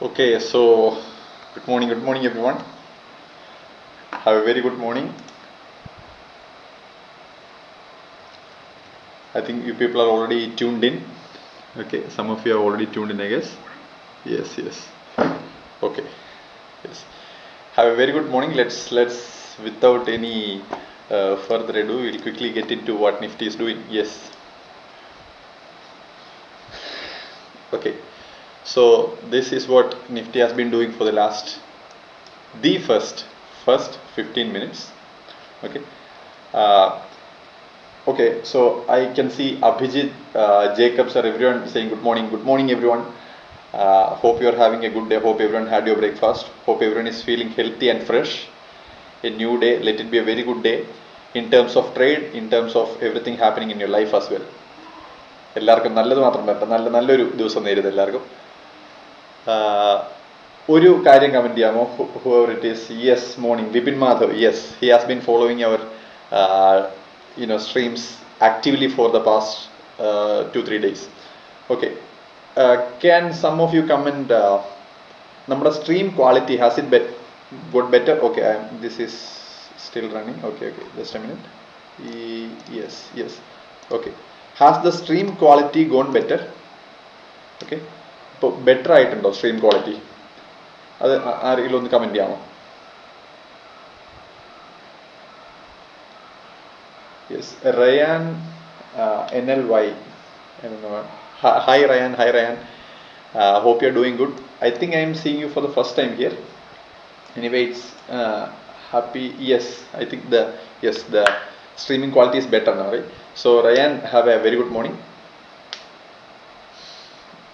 Okay, so good morning everyone. Have a very good morning. I think you people are already tuned in. Okay, some of you are already tuned in, I guess. Yes. Okay. Yes. Have a very good morning. Let's without any further ado, we'll quickly get into what Nifty is doing. Yes. Okay. So this is what Nifty has been doing for the first 15 minutes. Okay. Okay, so I can see Abhijit, Jacobs, or everyone saying good morning everyone. Hope you are having a good day. Hope everyone had your breakfast. Hope everyone is feeling healthy and fresh. A new day, let it be a very good day in terms of trade, in terms of everything happening in your life as well. എല്ലാവർക്കും നല്ലത് മാത്രം പറ്റ നല്ലൊരു ദിവസം നേരുന്നു എല്ലാവർക്കും. ഒരു കാര്യം കമന്റ് ചെയ്യാമോ? Whoever it is, yes, morning, Vipin Madhav, yes, he has been following our streams actively for the past 2-3 days. Okay, can some of you comment നമ്മുടെ stream quality, has it got better? Okay, this is still running. Okay, just a minute. Yes, okay, has the stream quality gone better? Okay, ഇപ്പോൾ better ആയിട്ടുണ്ടോ stream quality? അത് ആരെങ്കിലും ഒന്ന് comment ചെയ്യാമോ? Yes, Ryan NLY. I don't know. Hi Ryan. Hope you're doing good. I think I am seeing you for the first time here. Anyway, it's happy. Yes, I think the streaming quality is better now, right? So Ryan, have a very good morning.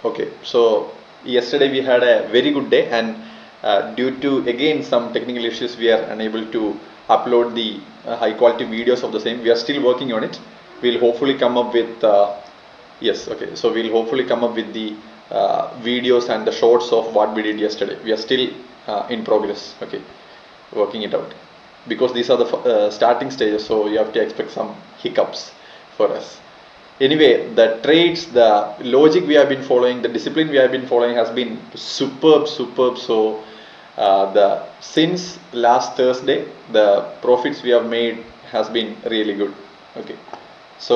Okay, so yesterday we had a very good day, and due to again some technical issues, we are unable to upload the high quality videos of the same. We are still working on it. We'll hopefully come up with so we'll hopefully come up with the videos and the shorts of what we did yesterday. We are still in progress. Okay, working it out, because these are the starting stages, so you have to expect some hiccups for us. Anyway, the trades, the logic we have been following, the discipline we have been following has been superb. So since last Thursday, the profits we have made has been really good. Okay, so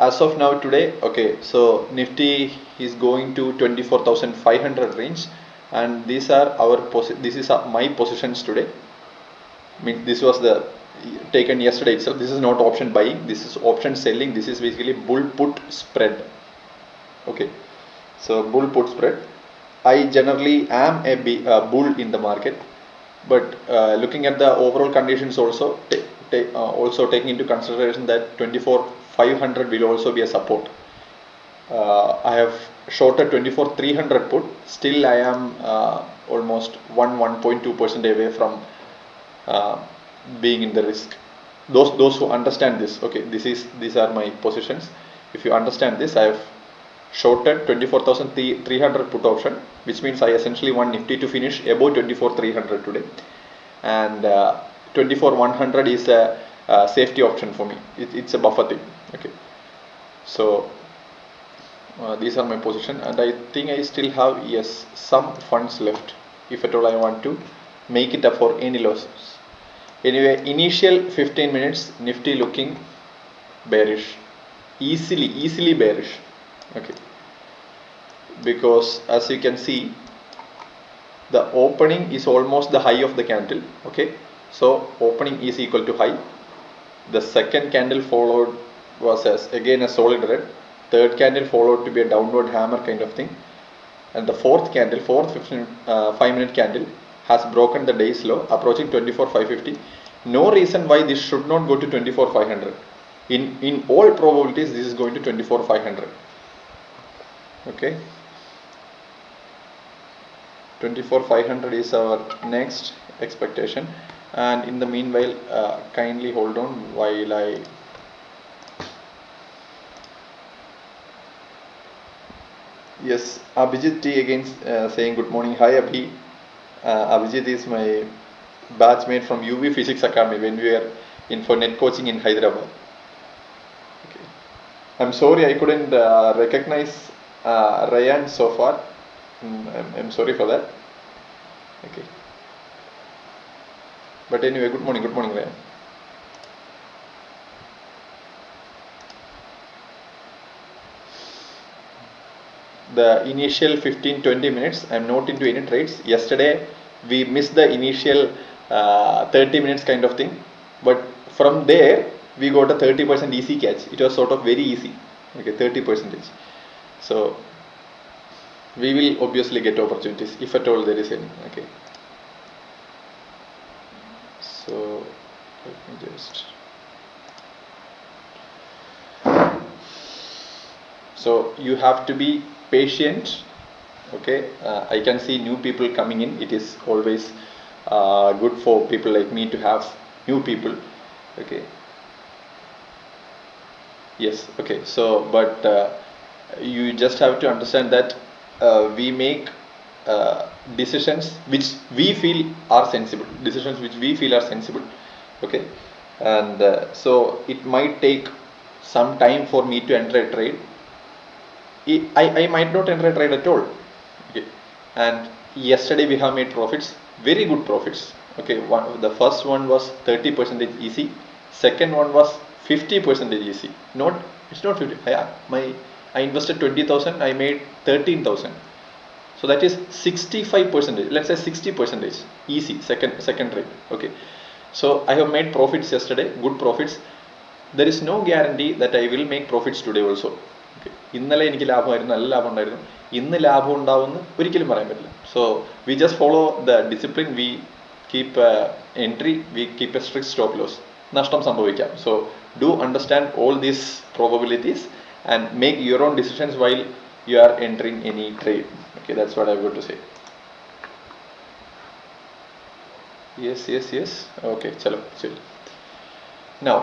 as of now today, okay, so Nifty is going to 24,500 range, and these are my positions today. I mean, this was the taken yesterday itself. This is not option buying, this is option selling. This is basically bull put spread. Okay, so bull put spread. I generally am a bull in the market, but looking at the overall conditions also, also taking into consideration that 24,500 will also be a support. I have shorted 24,300 put. Still I am almost 1.2% away from being in the risk. Those who understand this, okay, these are my positions. If you understand this, I have shorted 24,300 put option, which means I essentially want Nifty to finish above 24,300 today, and 24,100 is a safety option for me. It's a buffer thing. Okay, so these are my position, and I think I still have some funds left if at all I want to make it up for any losses. Anyway, initial 15 minutes Nifty looking bearish, easily bearish. Okay, because as you can see, the opening is almost the high of the candle. Okay, so opening is equal to high. The second candle followed was again a solid red. Third candle followed to be a downward hammer kind of thing, and the fourth 5-minute candle has broken the day's low, approaching 24,550. No reason why this should not go to 24,500. In all probabilities, this is going to 24,500. Okay, 24,500 is our next expectation, and in the meanwhile, kindly hold on while I Abhijit T again saying good morning. Hi Abhi. Abhijit is my batchmate from UV Physics Academy when we were in for net coaching in Hyderabad. I'm sorry I couldn't recognize Ryan so far. I'm sorry for that. Okay. But anyway, good morning, Ryan. The initial 15-20 minutes, I'm not into any trades. Yesterday, we missed the initial 30 minutes kind of thing. But from there, we got a 30% easy catch. It was sort of very easy. Okay, 30%. So, we will obviously get opportunities if at all there is any. Okay. So, let me just. So, you have to be patient. Okay, I can see new people coming in. It is always good for people like me to have new people. Okay. Yes. Okay. So, but you just have to understand that we make decisions which we feel are sensible. Decisions which we feel are sensible. Okay, and so it might take some time for me to enter a trade. I might not enter a trade at all. Okay, and yesterday we have made profits, very good profits. Okay, the first one was 30% easy, second one was 50% easy. It's not 50. I invested 20,000, I made 13,000. So that is 65%. Let's say 60% easy. Second trade. Okay, so I have made profits yesterday, good profits. There is no guarantee that I will make profits today also. ഇന്നലെ എനിക്ക് ലാഭമായിരുന്നു, നല്ല ലാഭം ഉണ്ടായിരുന്നു. ഇന്ന് ലാഭം ഉണ്ടാവുമെന്ന് ഒരിക്കലും പറയാൻ പറ്റില്ല. So we just follow the discipline. We keep entry. We keep a strict stop loss. നഷ്ടം സംഭവിക്കാം. So do understand all these probabilities and make your own decisions while you are entering any trade. Okay, that's what I've got to say. Yes. Okay, chalo, chill. Now.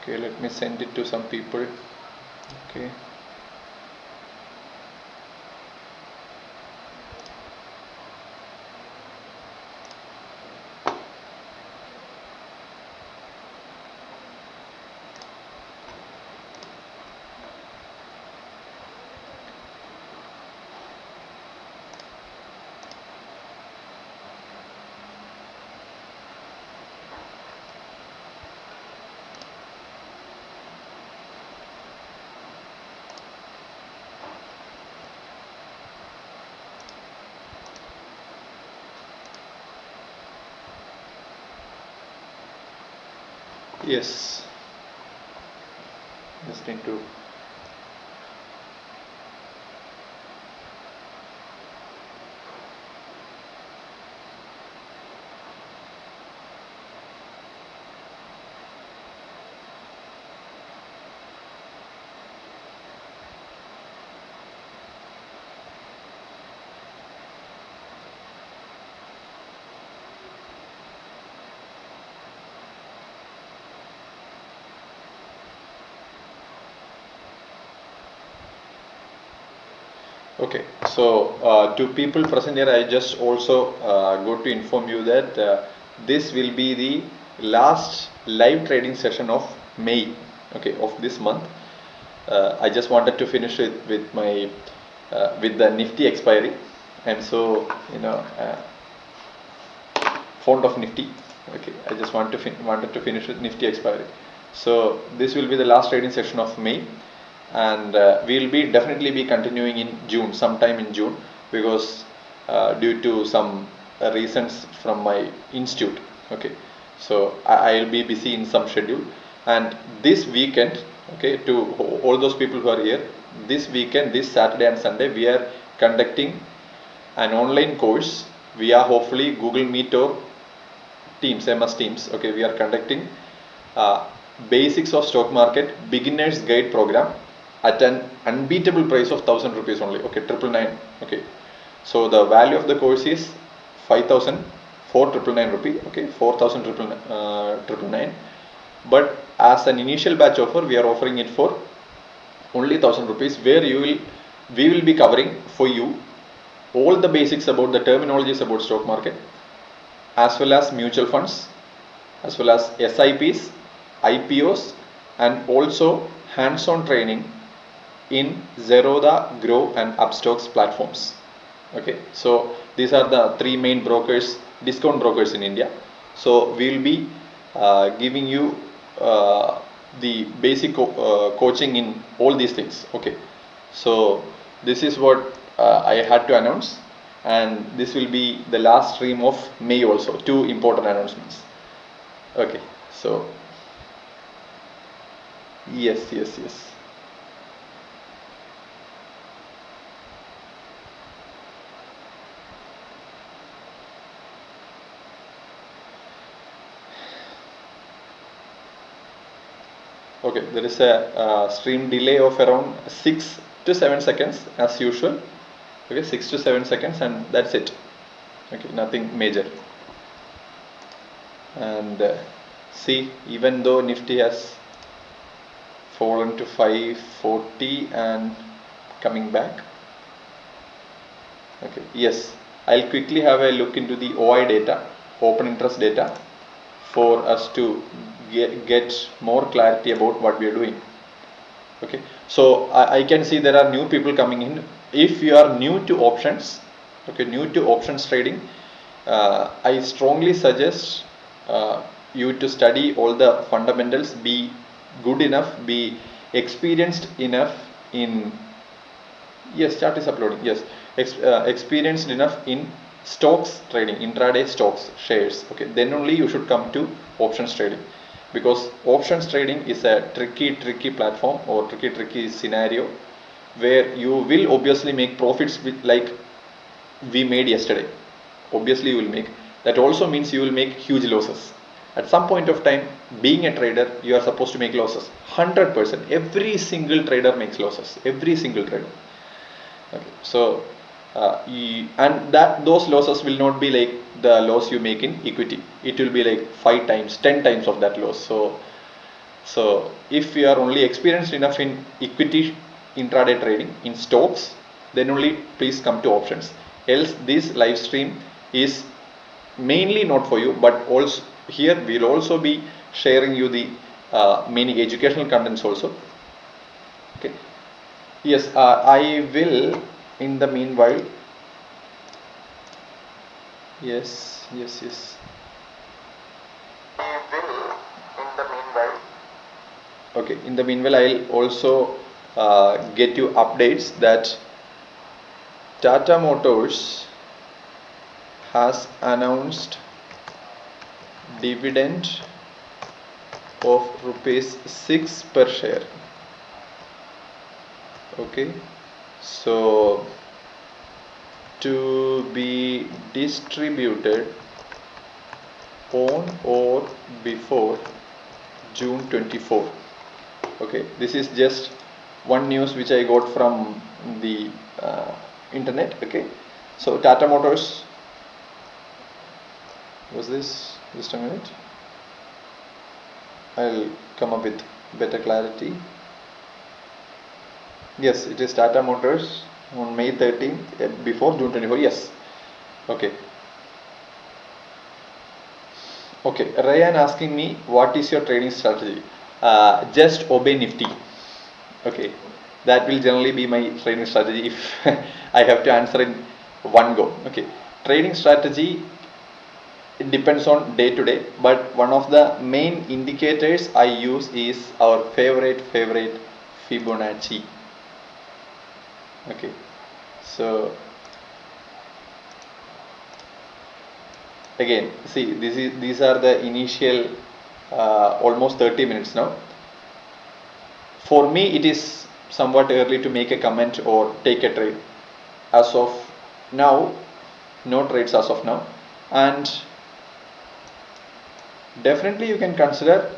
Okay, let me send it to some people. Okay. Yes, just need to okay. So to people present here, I just also go to inform you that this will be the last live trading session of May, okay, of this month. I just wanted to finish it with my with the Nifty expiry. I'm so fond of Nifty. Okay, I just wanted to finish with Nifty expiry. So this will be the last trading session of May. And we'll definitely be continuing in June, sometime in June, because due to some reasons from my institute. Okay, so I'll be busy in some schedule, and this weekend, okay, to all those people who are here, this weekend, this Saturday and Sunday, we are conducting an online course via hopefully Google Meet or Teams, MS Teams. Okay, we are conducting basics of stock market beginners guide program at an unbeatable price of 1,000 rupees only. Okay, 999. Okay, so the value of the course is 5,000 for 999 rupee. Okay, 4,999. but as an initial batch offer we are offering it for only 1000 rupees, where we will be covering for you all the basics about the terminologies about stock market, as well as mutual funds, as well as SIPs, IPOs, and also hands-on training in Zerodha, Grow and Upstocks platforms. Okay, so these are the three main brokers, discount brokers in India. So we will be giving you the basic coaching in all these things. Okay, so this is what I had to announce, and this will be the last stream of May also. Two important announcements. Okay, so yes. Okay, there is a stream delay of around 6 to 7 seconds as usual. Okay, 6 to 7 seconds, and that's it. Okay, nothing major. And see, even though Nifty has fallen to 540 and coming back. Okay, yes, I'll quickly have a look into the OI data, open interest data, for us to get more clarity about what we are doing. Okay, so I can see there are new people coming in. If you are new to options, okay, new to options trading, I strongly suggest you to study all the fundamentals, be good enough, be experienced enough in, yes, chart is uploading, yes, experienced enough in stocks trading, intraday stocks, shares. Okay, then only you should come to options trading, because options trading is a tricky platform or tricky scenario where you will obviously make profits with, like we made yesterday. Obviously you will make. That also means you will make huge losses. At some point of time, being a trader, you are supposed to make losses. 100%. Every single trader makes losses. Every single trader. Okay, so and those losses will not be like the loss you make in equity. It will be like 5 times, 10 times of that loss. So if you are only experienced enough in equity intraday trading in stocks, then only please come to options. Else this live stream is mainly not for you, but also here we will also be sharing you the many educational contents also. Okay, yes, I will in the meanwhile, yes, I will in the meanwhile. Okay, in the meanwhile I'll also get you updates that Tata Motors has announced dividend of rupees 6 per share. Okay, so to be distributed on or before June 24. Okay, this is just one news which I got from the internet. Okay, so Tata Motors, was this, just a minute, I'll come up with better clarity. Yes, it is Tata Motors on May 13th before June 24. Yes, okay. Okay, Ryan asking me what is your trading strategy. Just obey Nifty. Okay, that will generally be my trading strategy if I have to answer in one go. Okay, trading strategy, it depends on day to day, but one of the main indicators I use is our favorite Fibonacci. Okay, so again, see, these are the initial almost 30 minutes now. For me it is somewhat early to make a comment or take a trade as of now. No trades as of now, and definitely you can consider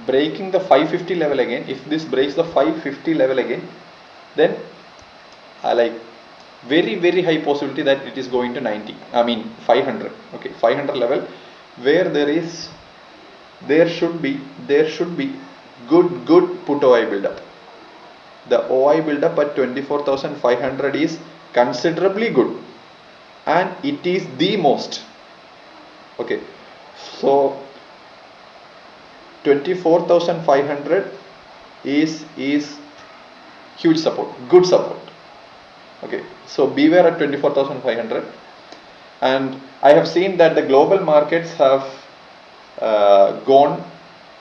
breaking the 550 level again. If this breaks the 550 level again, then like very high possibility that it is going to 500. Okay, 500 level, where there is there should be good put OI buildup. The OI buildup at 24,500 is considerably good, and it is the most. Okay, so 24,500 is huge support, good support. Okay, so beware at 24,500. And I have seen that the global markets have gone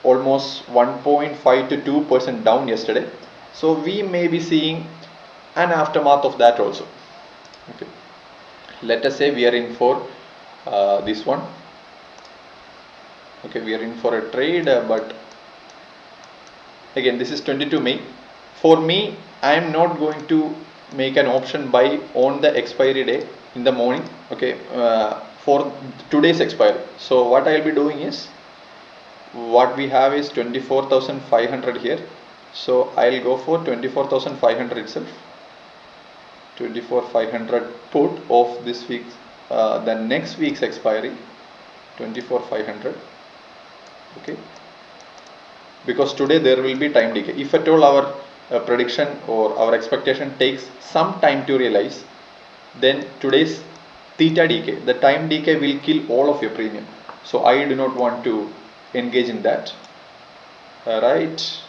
almost 1.5 to 2% down yesterday, so we may be seeing an aftermath of that also. Okay, let us say we are in for this one. Okay, we are in for a trade, but again, this is 22 May. For me, I am not going to make an option buy on the expiry day in the morning. Okay, for today's expiry. So what I will be doing is, what we have is 24,500 here. So I will go for 24,500 itself. 24,500 put of this week, the next week's expiry, 24,500. Okay, because today there will be time decay. If at all our prediction or our expectation takes some time to realize, then today's theta decay, the time decay, will kill all of your premium. So I do not want to engage in that. Right.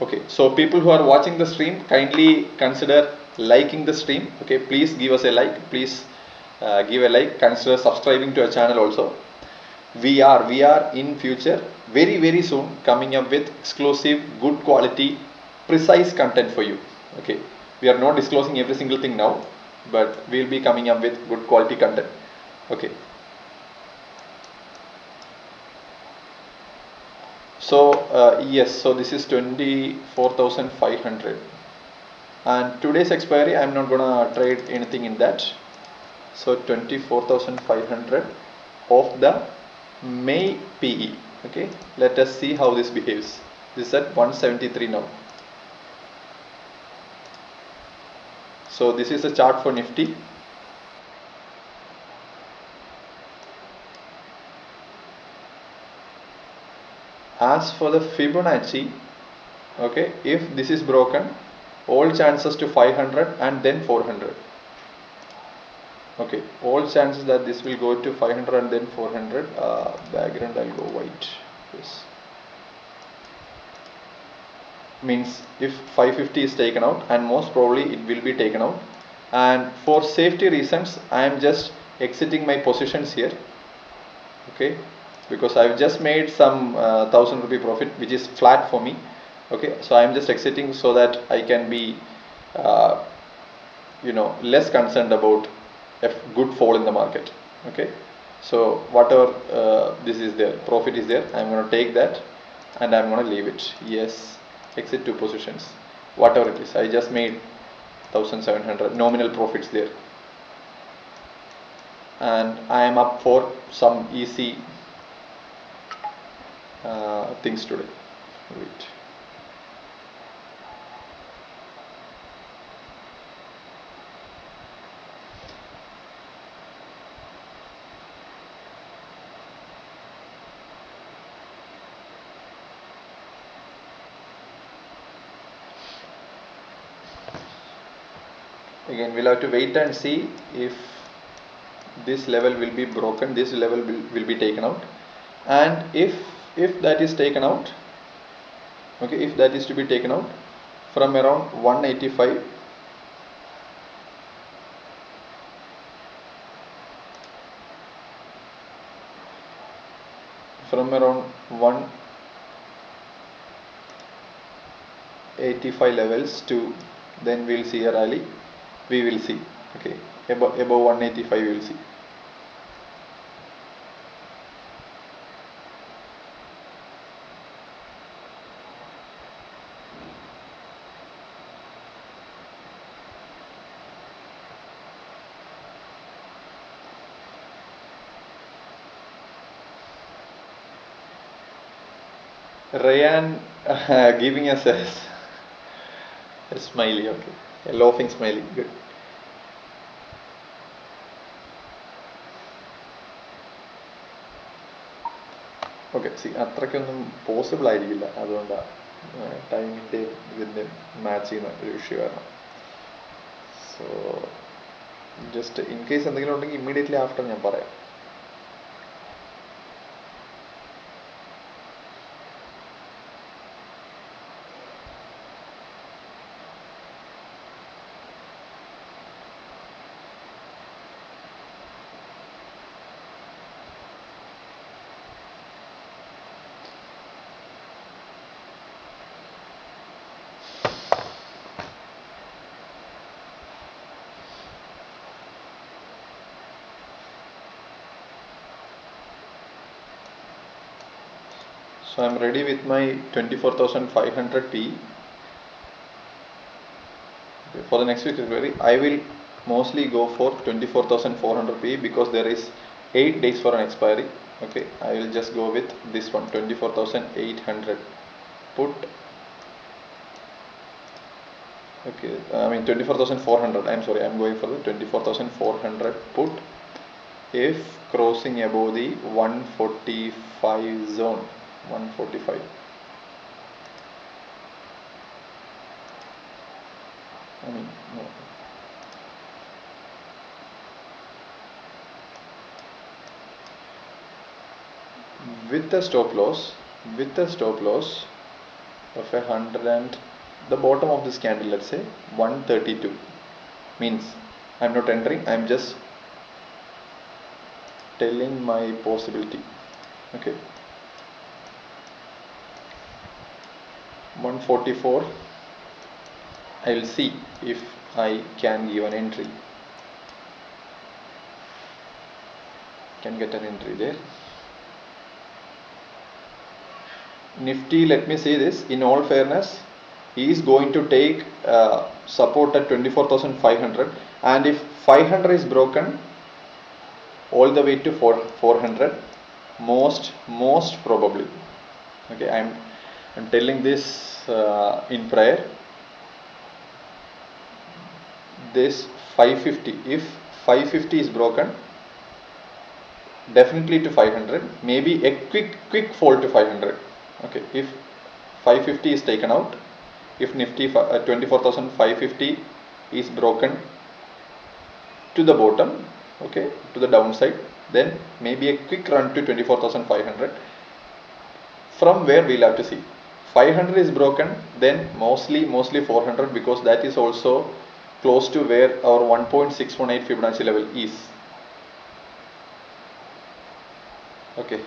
Okay, so people who are watching the stream, kindly consider liking the stream. Okay, please give us a like. Please give a like. Consider subscribing to our channel also. We are in future very soon coming up with exclusive, good quality, precise content for you. Okay, we are not disclosing every single thing now, but we will be coming up with good quality content. Okay, so yes, so this is 24,500, and today's expiry I am not gonna trade anything in that. So 24,500 of the May PE. Okay, let us see how this behaves. This is at 173 now. So this is a chart for Nifty. As for the Fibonacci, okay, if this is broken, all chances to 500 and then 400. Okay, all chances that this will go to 500 and then 400. Background I'll go white. Yes. Means if 550 is taken out, and most probably it will be taken out, and for safety reasons I am just exiting my positions here. Okay, because I've just made some 1,000 rupee profit, which is flat for me. Okay, so I am just exiting so that I can be less concerned about a good fall in the market. Okay, so whatever this is there, profit is there, I'm going to take that and I'm going to leave it. Yes, exit 2 positions, whatever it is. I just made 1,700 nominal profits there, and I am up for some easy things today. Wait. Again, we'll have to wait and see if this level will be broken, this level will be taken out, and if that is taken out, okay, if that is to be taken out from around 185, from around 185 levels to, then we'll see a rally. We will see. Okay, above 185 we will see. Ryan giving us a smiley. Okay, a laughing smiley. Good. Okay see അത്രയ്ക്കൊന്നും possible ആയിരിക്കില്ല, അതുകൊണ്ടാണ് ടൈമിൻ്റെ ഇതിൻ്റെ match ചെയ്യുന്ന ഒരു issue കാരണം. So just in case എന്തെങ്കിലും ഉണ്ടെങ്കിൽ ഇമ്മീഡിയറ്റ്ലി ആഫ്റ്റർ ഞാൻ പറയാം. So I'm ready with my 24,500p. For the next week I will mostly go for 24,400p because there is 8 days for an expiry. Okay, I will just go with this one, 24,800 put. Okay, I mean 24,400. I'm sorry, I'm going for the 24,400 put if crossing above the 145 zone. 145. I mean, no. With a stop loss of 100 and the bottom of this candle, let's say 132, means I'm not entering, I'm just telling my possibility. Okay, 144, I will see if I can give an entry, can get an entry there. Nifty, let me say this in all fairness, he is going to take support at 24,500, and if 500 is broken all the way to 400, most probably, okay, I'm telling this in prayer, this 550, if 550 is broken, definitely to 500, maybe a quick fall to 500. Okay, if 550 is taken out, if Nifty 24,550 is broken to the bottom, okay, to the downside, then maybe a quick run to 24,500, from where we'll have to see. 500 is broken, then mostly 400, because that is also close to where our 1.618 Fibonacci level is. Okay,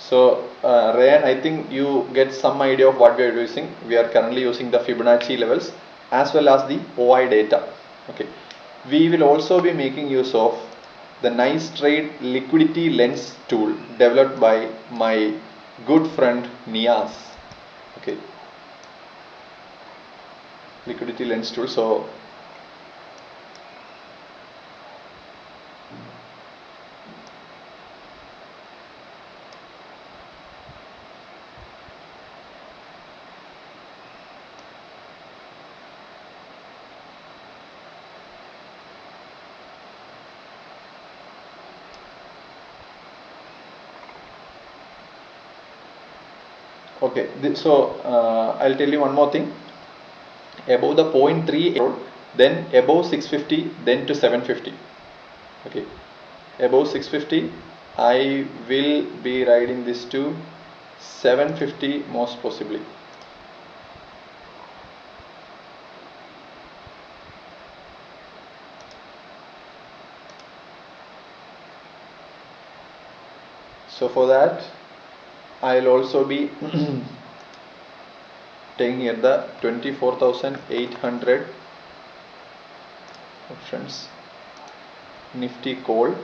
so Rayan, I think you get some idea of what we are using. We are currently using the Fibonacci levels as well as the OI data. Okay, we will also be making use of the nice trade liquidity lens tool developed by my good friend Nias. Okay, liquidity lens tool. So okay, I'll tell you one more thing. Above the 0.3, then above 650, then to 750. Okay, above 650, I will be riding this to 750 most possibly. So for that, I'll also be taking here the 24,800 options, Nifty call,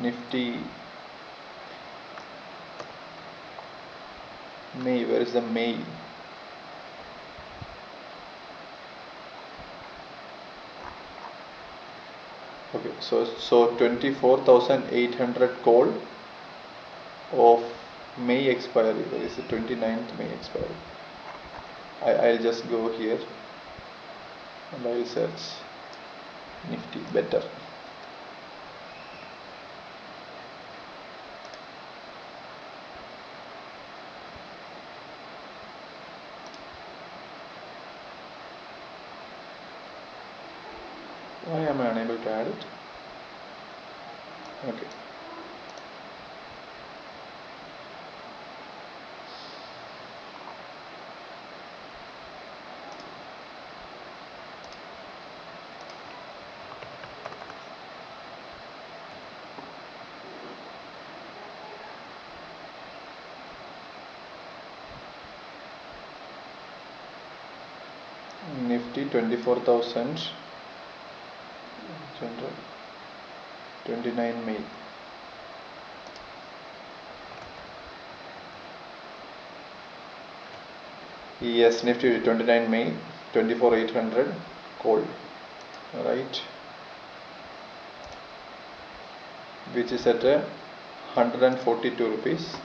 Nifty May. Where is the May? Okay, so 24,800 call of May expiry. There is the 29th May expiry. I'll just go here and I'll search Nifty better. Why am I unable to add it? Okay. Nifty 24,000 29 May. Yes, Nifty 29 May 24,800 call, right, which is at 142 rupees.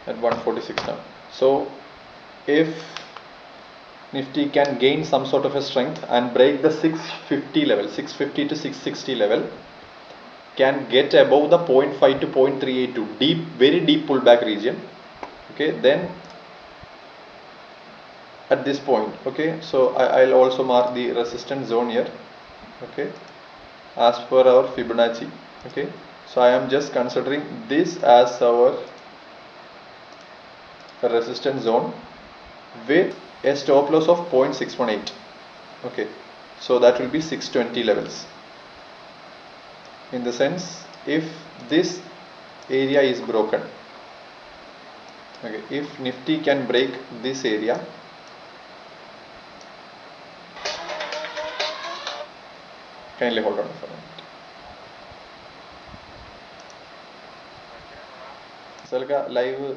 At 146 now. So if Nifty can gain some sort of a strength and break the 650 level, 650 to 660 level, can get above the 0.5 to 0.382 deep, very deep pullback region, okay, then at this point, okay, so I'll also mark the resistance zone here, okay, as per our Fibonacci, okay. So I am just considering this as our resistance zone with a stop loss of 0.618, okay. So that will be 620 levels. In the sense, if this area is broken, okay, if Nifty can break this area, kindly hold on for a minute. Salga live.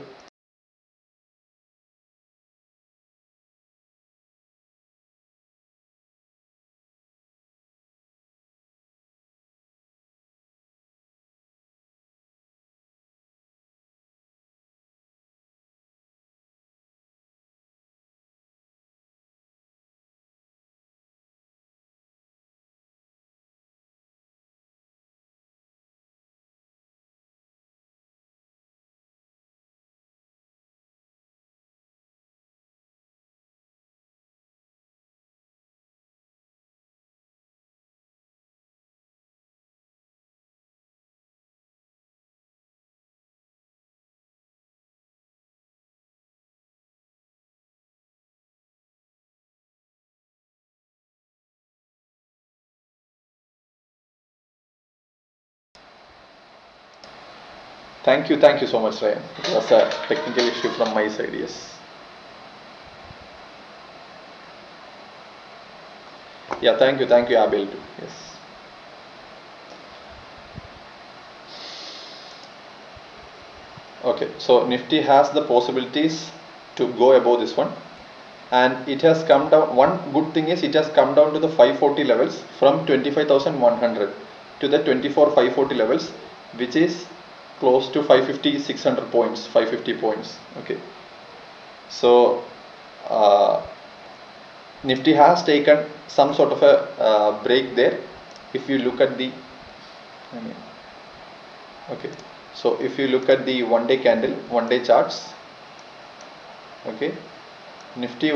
Thank you so much, Ryan. It was a technical issue from my side, yes. Yeah, thank you, Abel too. Yes. Okay, so Nifty has the possibilities to go above this one, and it has come down. One good thing is it has come down to the 540 levels from 25,100 to the 24,540 levels, which is close to 550, 600 points, 550 points. Okay, so Nifty has taken some sort of a break there. If you look at the, okay, so if you look at the one-day candle, one-day charts, okay, Nifty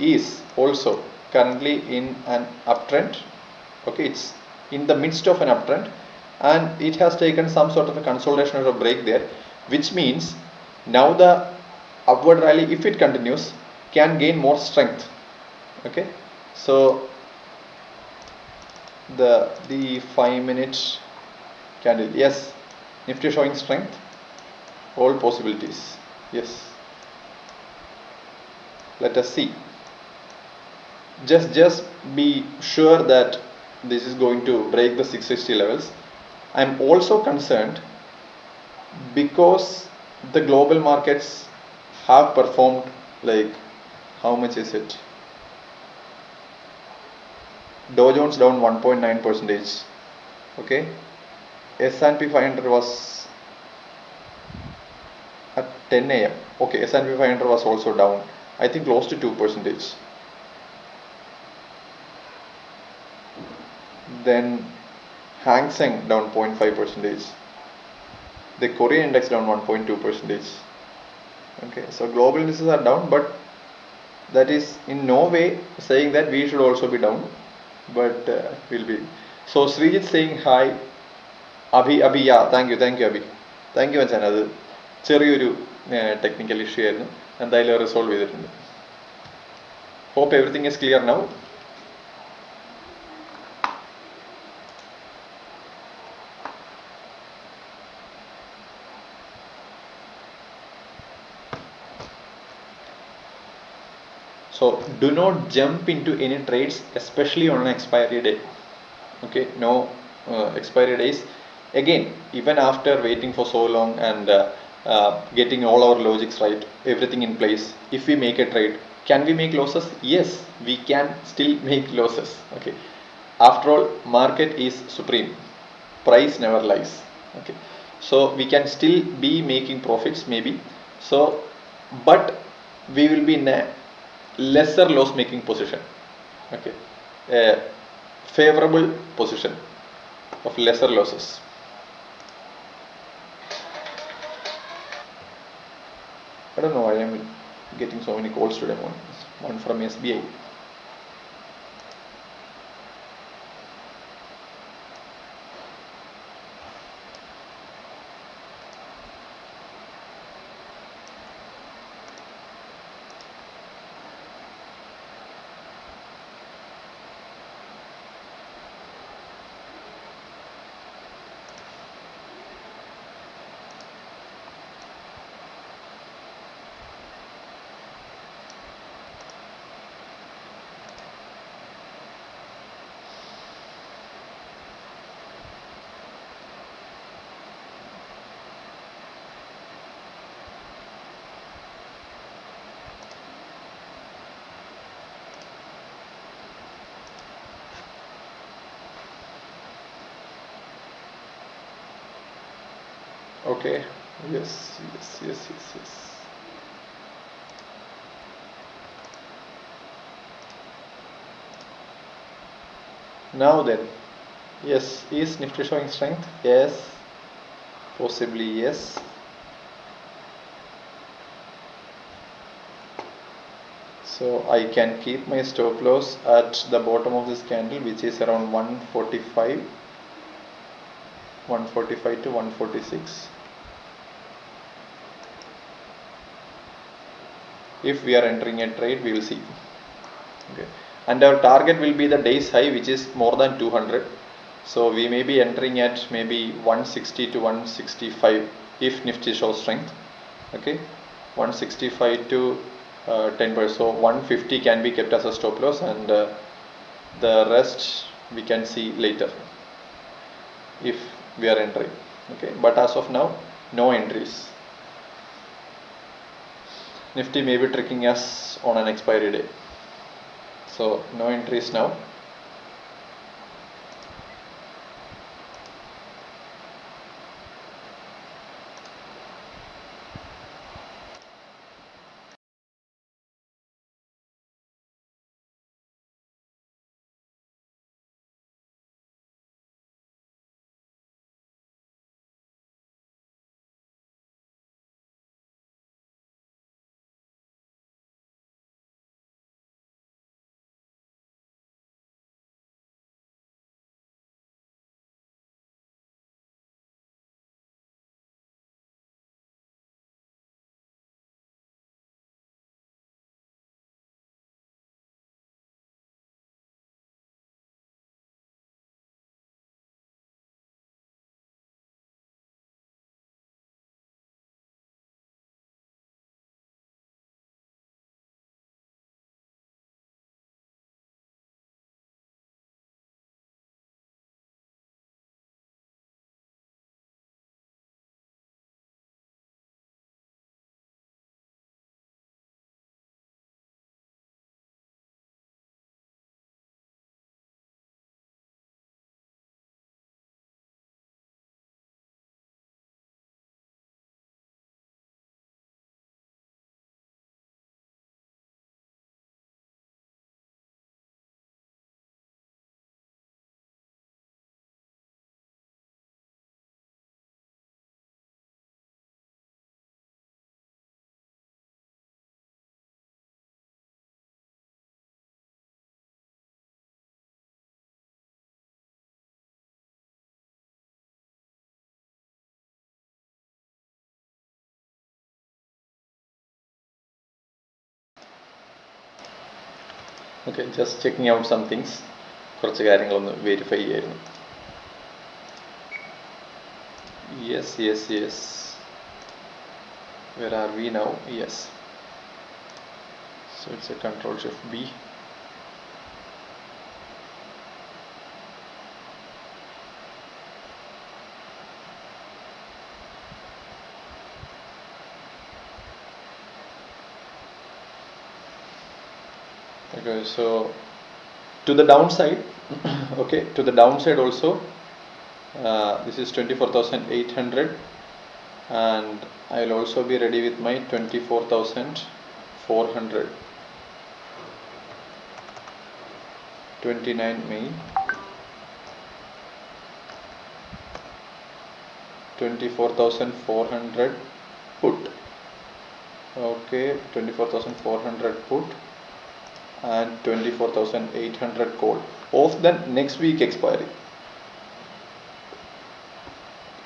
is also currently in an uptrend, okay, it's in the midst of an uptrend, and it has taken some sort of a consolidation or a break there, which means now the upward rally, if it continues, can gain more strength, okay. So the 5-minute candle, yes, Nifty showing strength, all possibilities, yes. Let us see. Just be sure that this is going to break the 660 levels. I am also concerned because the global markets have performed like, how much is it? Dow Jones down 1.9%, okay, S&P 500 was at 10 a.m. Okay, S&P 500 was also down. I think close to 2%. Then Hang Seng down 0.5%. The Korean index down 1.2%. Okay, so global indices are down, but that is in no way saying that we should also be down, but will be. So Srijit saying hi. Abhi, yeah, thank you, Abhi. Thank you, Anchan. അത് ചെറിയൊരു technical issue ആയിരുന്നു, എന്തായാലും resolve ചെയ്തിട്ടുണ്ട്. Hope everything is clear now. So do not jump into any trades, especially on an expiry day. Okay, no expiry days. Again, even after waiting for so long and getting all our logics right, everything in place, if we make a trade, can we make losses? Yes, we can still make losses. Okay, after all, market is supreme, price never lies. Okay, so we can still be making profits maybe. So but we will be in a lesser loss making position. Okay, a favorable position of lesser losses. I don't know why I'm getting so many calls today. One from SBI. Okay, yes. Now then, yes, is Nifty showing strength? Yes, possibly yes. So I can keep my stop loss at the bottom of this candle, which is around 145 to 146. If we are entering a trade, we will see. Okay, and our target will be the day's high, which is more than 200. So we may be entering at maybe 160 to 165 if Nifty shows strength. Okay, 165 to 10%. So 150 can be kept as a stop loss, and the rest we can see later if we are entering. Okay, but as of now, no entries. Nifty may be tricking us on an expiry day. So no entries now. Okay, just checking out some things. കുറച്ച് കാര്യങ്ങളൊന്ന് verify ചെയ്യായിരുന്നു. Yes. Where are we now? Yes. So it's a Control Shift B. Okay, so to the downside, okay, to the downside also, this is 24,800, and I will also be ready with my 24,400. 29 May, 24,400 put. Okay, 24,400 put and 24,800 call of the next week expiry.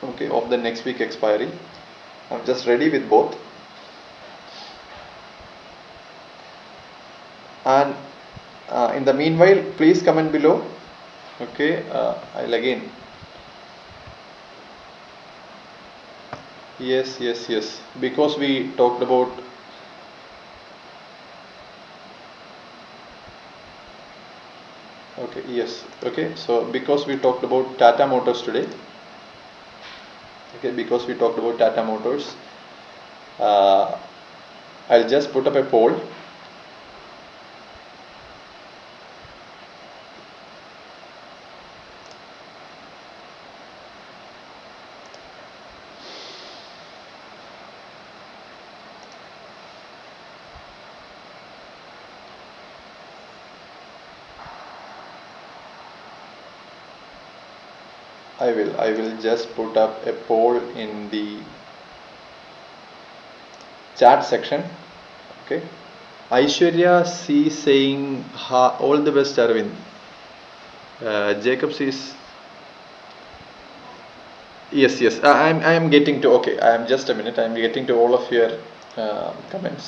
Okay, of the next week expiry. I'm just ready with both. And in the meanwhile, please comment below. Okay, I'll again. Yes. Because we talked about. Okay, yes. Okay, so because we talked about Tata Motors today. Okay, because we talked about Tata Motors, I'll just put up a poll. I will just put up a poll in the chat section. Okay, Aishwarya C saying all the best, Arvind. Jacob says yes. I am getting to. Okay, I am just a minute. I am getting to all of your comments.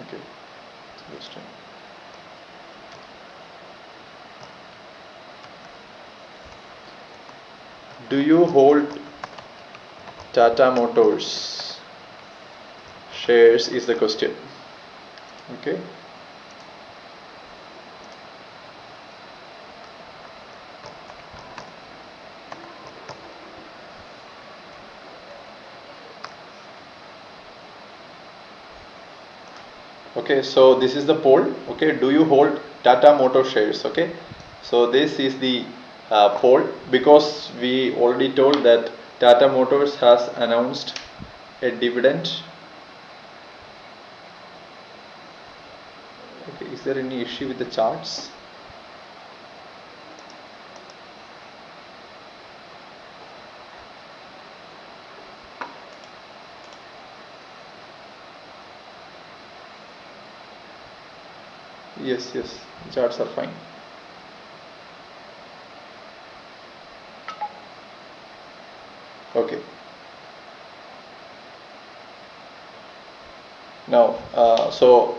Okay, do you hold Tata Motors shares is the question. Okay. Okay, so this is the poll. Okay, do you hold Tata Motors shares? Okay, so this is the poll, because we already told that Tata Motors has announced a dividend. Okay, is there any issue with the charts? Yes, charts are fine. Okay. Now, so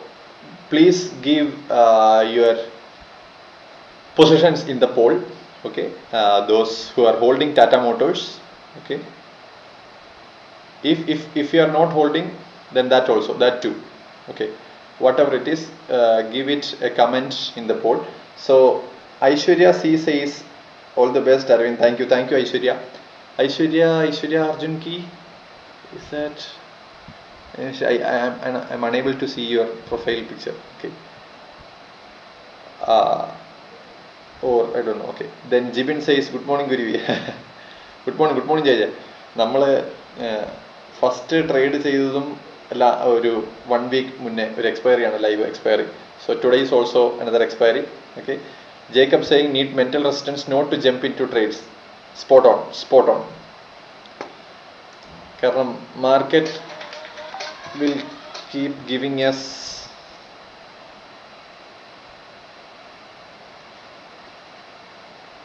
please give your positions in the poll. Okay, those who are holding Tata Motors. Okay, if you are not holding, then that too. Okay, whatever it is, give it a comment in the poll. So Aishwarya C says all the best, Arvind. Thank you Aishwarya. Aishwarya Arjun Ki, is that? I am unable to see your profile picture. Okay. Or I don't know. Okay. Then Jibin says good morning Guruvi. good morning Jaya. നമ്മൾ first trade ചെയ്തതും അല്ല ഒരു 1 week മുന്നേ ഒരു expiry ആണ്, live expiry. So today is also another expiry. Okay. Jacob saying need mental resistance not to jump in to trades. Spot on. കാരണം market will keep giving us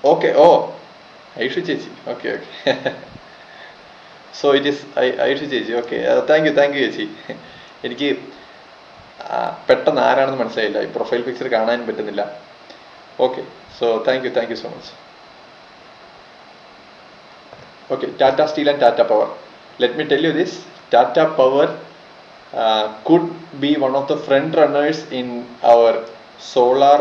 okay. Aishu Chechi. Okay. So it is Aishu Chechi. Okay, thank you Chechi. എനിക്ക് പെട്ടെന്ന് ആരാണെന്ന് മനസ്സിലായില്ല, ഈ profile picture കാണാൻ പറ്റുന്നില്ല. Okay, so thank you so much. Okay, Tata Steel and Tata Power. Let me tell you this: Tata Power could be one of the front runners in our solar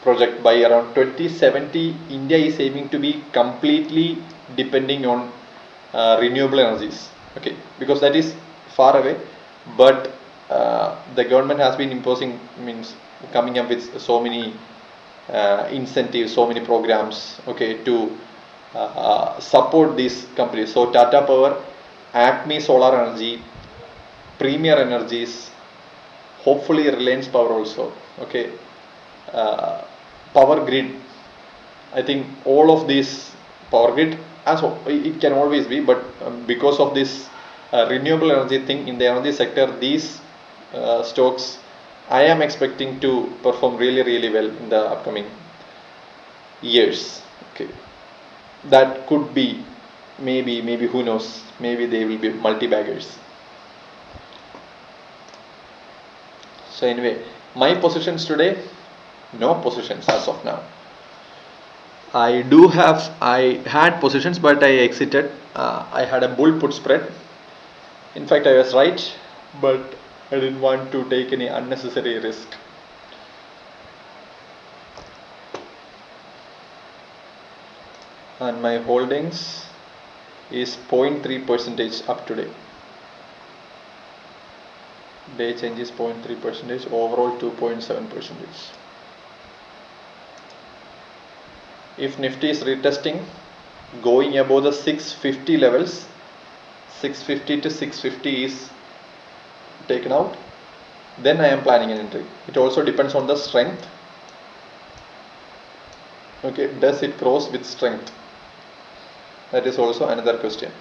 project. By around 2070, India is aiming to be completely depending on renewable energies. Okay, because that is far away, but the government has been imposing, means coming up with so many incentives, so many programs, okay, to support these companies. So Tata Power, Acme Solar Energy, Premier Energies, hopefully Reliance Power also, okay, Power Grid. I think all of these, Power Grid as well, it can always be, but because of this renewable energy thing in the energy sector, these stocks I am expecting to perform really well in the upcoming years. Okay, that could be, maybe who knows, maybe they will be multi-baggers. So anyway, my positions today, no positions as of now. I had positions, but I exited. I had a bull put spread. In fact, I was right, but I didn't want to take any unnecessary risk. And my holdings is 0.3% up today. Day change is 0.3%, overall 2.7%. If Nifty is retesting, going above the 650 levels, 650 to 650 is taken out, then I am planning an entry. It also depends on the strength. Okay, does it cross with strength? That is also another question.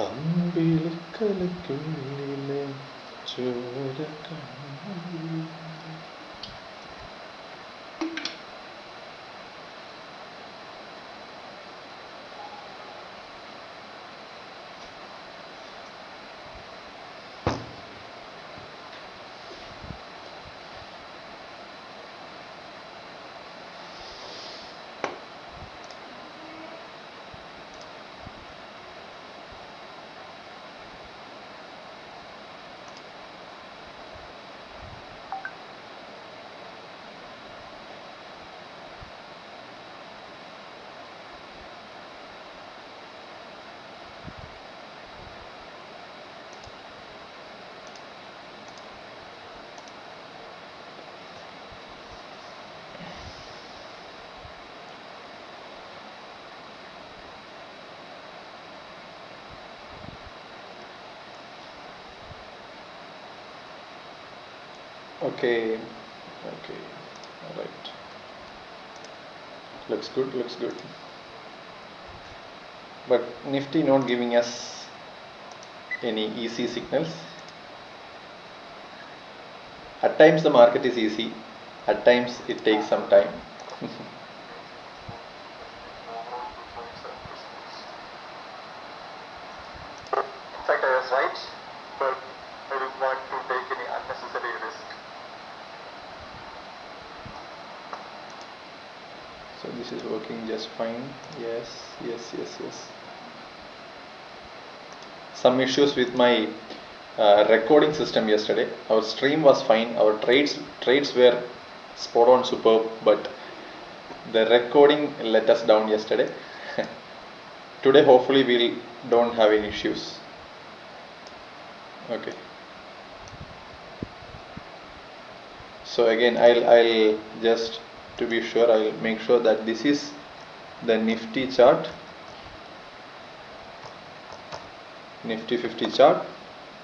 അമ്പിളിക്കലയ്ക്കുള്ളിലെ ചോരക്കണ്ണീർ. Okay, all right. Looks good. But Nifty not giving us any easy signals. At times the market is easy, at times it takes some time. In fact, I was right, but I didn't want to take any unnecessary risk. So this is working just fine. Yes. Some issues with my recording system yesterday. Our stream was fine, our trades were spot on, superb, but the recording let us down yesterday. Today hopefully we'll don't have any issues. Okay, so again I'll just, to be sure, I'll make sure that this is the Nifty chart, Nifty50 chart.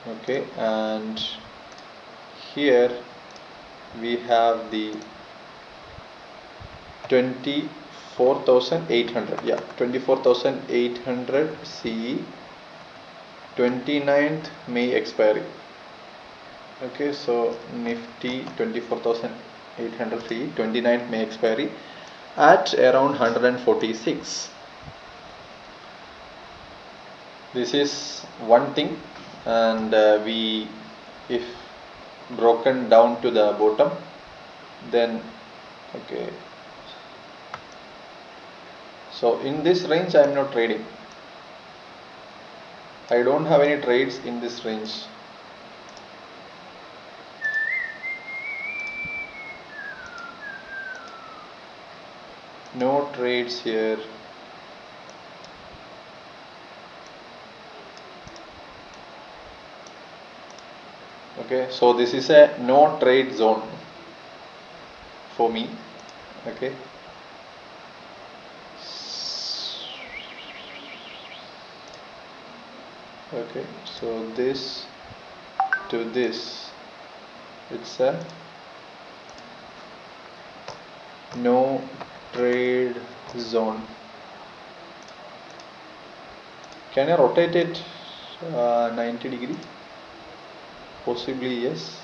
Okay, and here we have the 24,800, yeah, 24,800 CE, 29th May expiry. Okay, so Nifty 24,800 CE, 29th May expiry at around 146. This is one thing, and we, if broken down to the bottom, then okay, so in this range I am not trading. I don't have any trades in this range. No trades here. Okay, so this is a no trade zone for me. Okay, okay, so this to this, it's a no trade zone. Can I rotate it 90 degree? Possibly yes.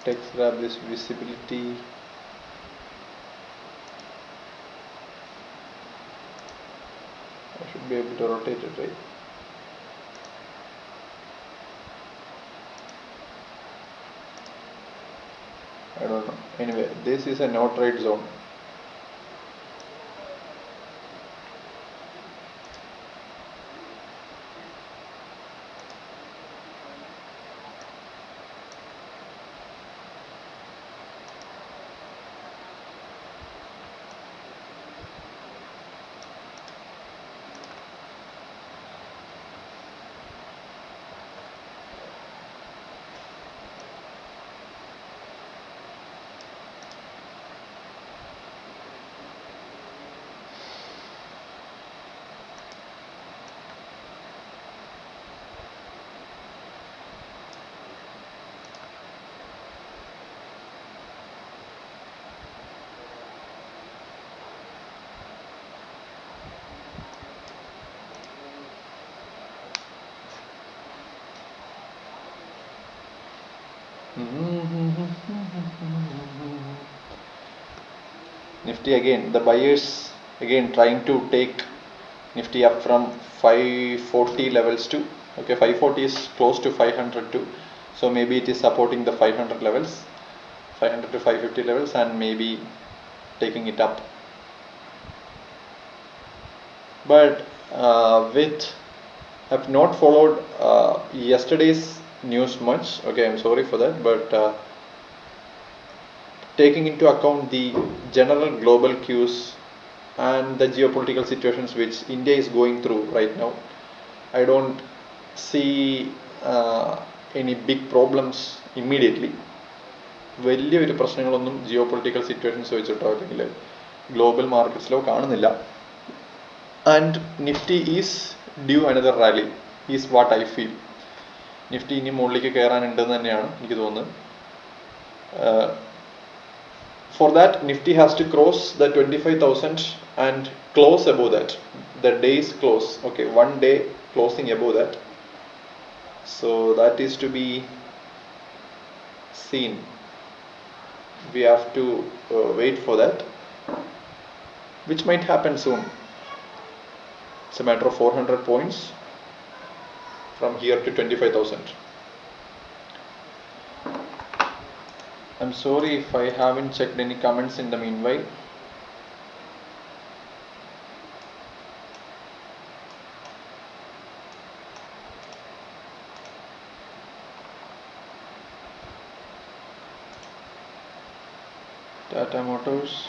Text grab this visibility. I should be able to rotate it, right? I don't know. Anyway, this is a no trade zone. Nifty again, the buyers again trying to take Nifty up from 540 levels to, okay, 540 is close to 500 too, so maybe it is supporting the 500 levels, 500 to 550 levels, and maybe taking it up. But have not followed yesterday's news much. Okay, I'm sorry for that, but taking into account the general global cues and the geopolitical situations which India is going through right now, I don't see any big problems immediately. വലിയൊരു പ്രശ്നങ്ങളൊന്നും geo political situations വെച്ചിട്ടോ അല്ലെങ്കിൽ global മാർക്കറ്റ്സിലോ കാണുന്നില്ല. And Nifty is due another rally is what I feel. Nifty ഇനി മുകളിലേക്ക് കയറാനുണ്ടെന്ന് തന്നെയാണ് എനിക്ക് തോന്നുന്നത്. For that, Nifty has to cross the 25,000 and close above that. The day's close, okay, one day closing above that. So that is to be seen. We have to wait for that, which might happen soon. It's a matter of 400 points from here to 25,000. I'm sorry if I haven't checked any comments in the meanwhile. Tata Motors.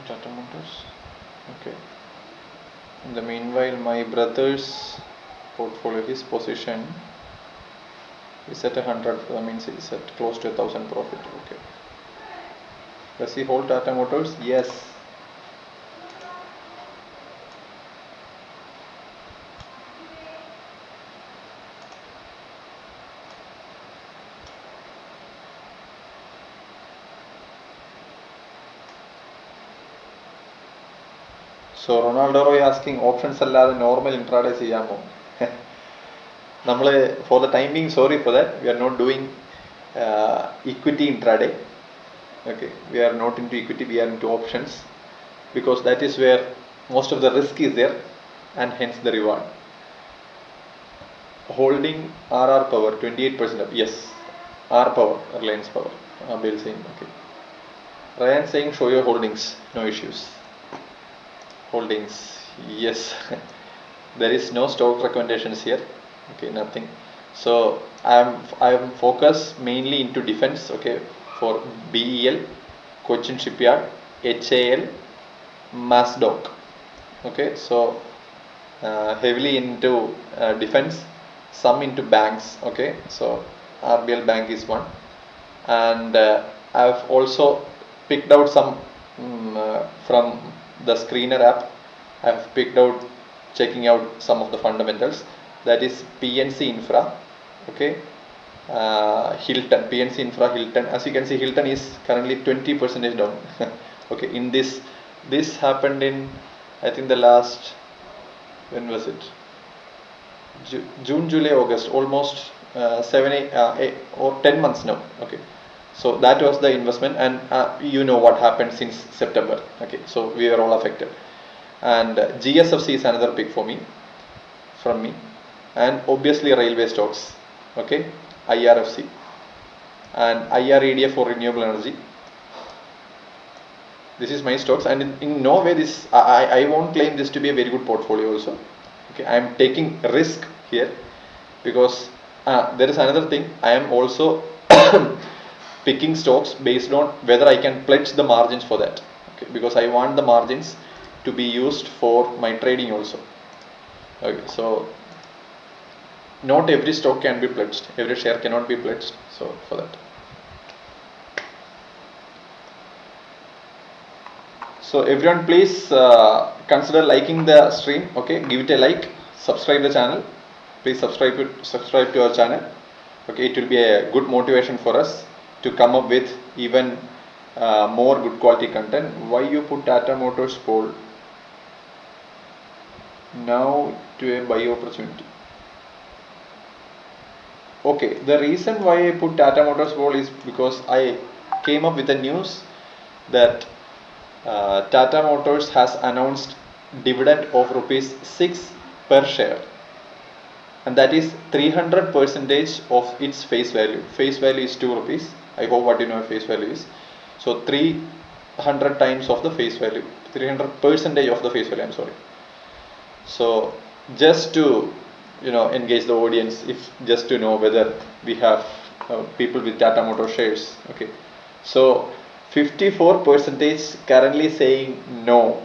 Tata Motors. Okay. In the meanwhile, my brother's portfolio, his position is at 100. That means it's at close to 1,000 profit. Okay. Does he hold Tata Motors? Yes. So Ronaldo Roy asking options allada normal intraday cheyamo. For the time being, sorry for that, we are not doing equity intraday. Okay, we are not into equity, we are into options, because that is where most of the risk is there and hence the reward. Holding RR Power 28% up. Yes, R Power, Reliance Power. Bill saying okay. Ryan saying show your holdings, no issues. Holdings, yes. There is no stock recommendations here. Okay, nothing. So I'm focused mainly into defense. Okay, for BEL, Cochin Shipyard, HAL, Masdoc. Okay, so heavily into defense, some into banks. Okay, so RBL Bank is one, and I've also picked out some from the screener app. I've picked out, checking out some of the fundamentals. That is PNC Infra. Okay, Hilton, PNC Infra, Hilton. As you can see, Hilton is currently 20% down. Okay, in this happened in, I think, the last, when was it? June, July, August, almost 8 or 10 months now. Okay, so that was the investment, and you know what happened since September. Okay, so we are all affected, and GSFC is another pick for me, from me, and obviously railway stocks. Okay, IRFC and IREDF for renewable energy. This is my stocks, and in no way this I won't claim this to be a very good portfolio also. Okay, I am taking risk here because there is another thing. I am also picking stocks based on whether I can pledge the margins for that. Okay, because I want the margins to be used for my trading also. Okay, so not every stock can be pledged, every share cannot be pledged. So for that. So everyone, please consider liking the stream. Okay, give it a like, subscribe the channel. Please subscribe to our channel. Okay, it will be a good motivation for us to come up with even more good quality content. Why you put Tata Motors poll now to a buy opportunity? Okay, the reason why I put Tata Motors poll is because I came up with the news that Tata Motors has announced dividend of rupees 6 per share, and that is 300% of its face value. Face value is 2 rupees. I hope what you know face value is. So 300 times of the face value, 300% of the face value. I'm sorry. So just to engage the audience, if just to know whether we have people with Tata Motors shares. Okay, so 54% currently saying no,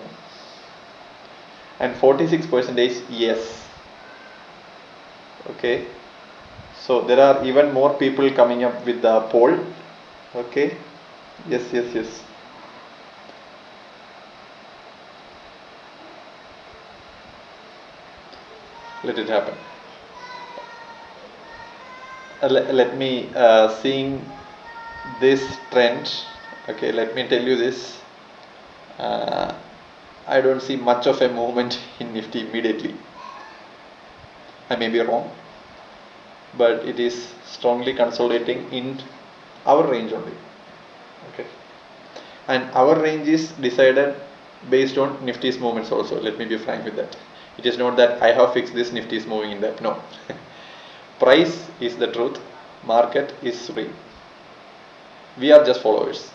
and 46% yes. Okay, so there are even more people coming up with the poll. Okay, yes. Let it happen. Let me seeing this trend. Okay, let me tell you this. I don't see much of a movement in Nifty immediately. I may be wrong, but it is strongly consolidating in our range only. Okay, and our range is decided based on Nifty's movements also. Let me be frank with that. It is not that I have fixed this, Nifty is moving in that. No. Price is the truth, market is supreme. We are just followers.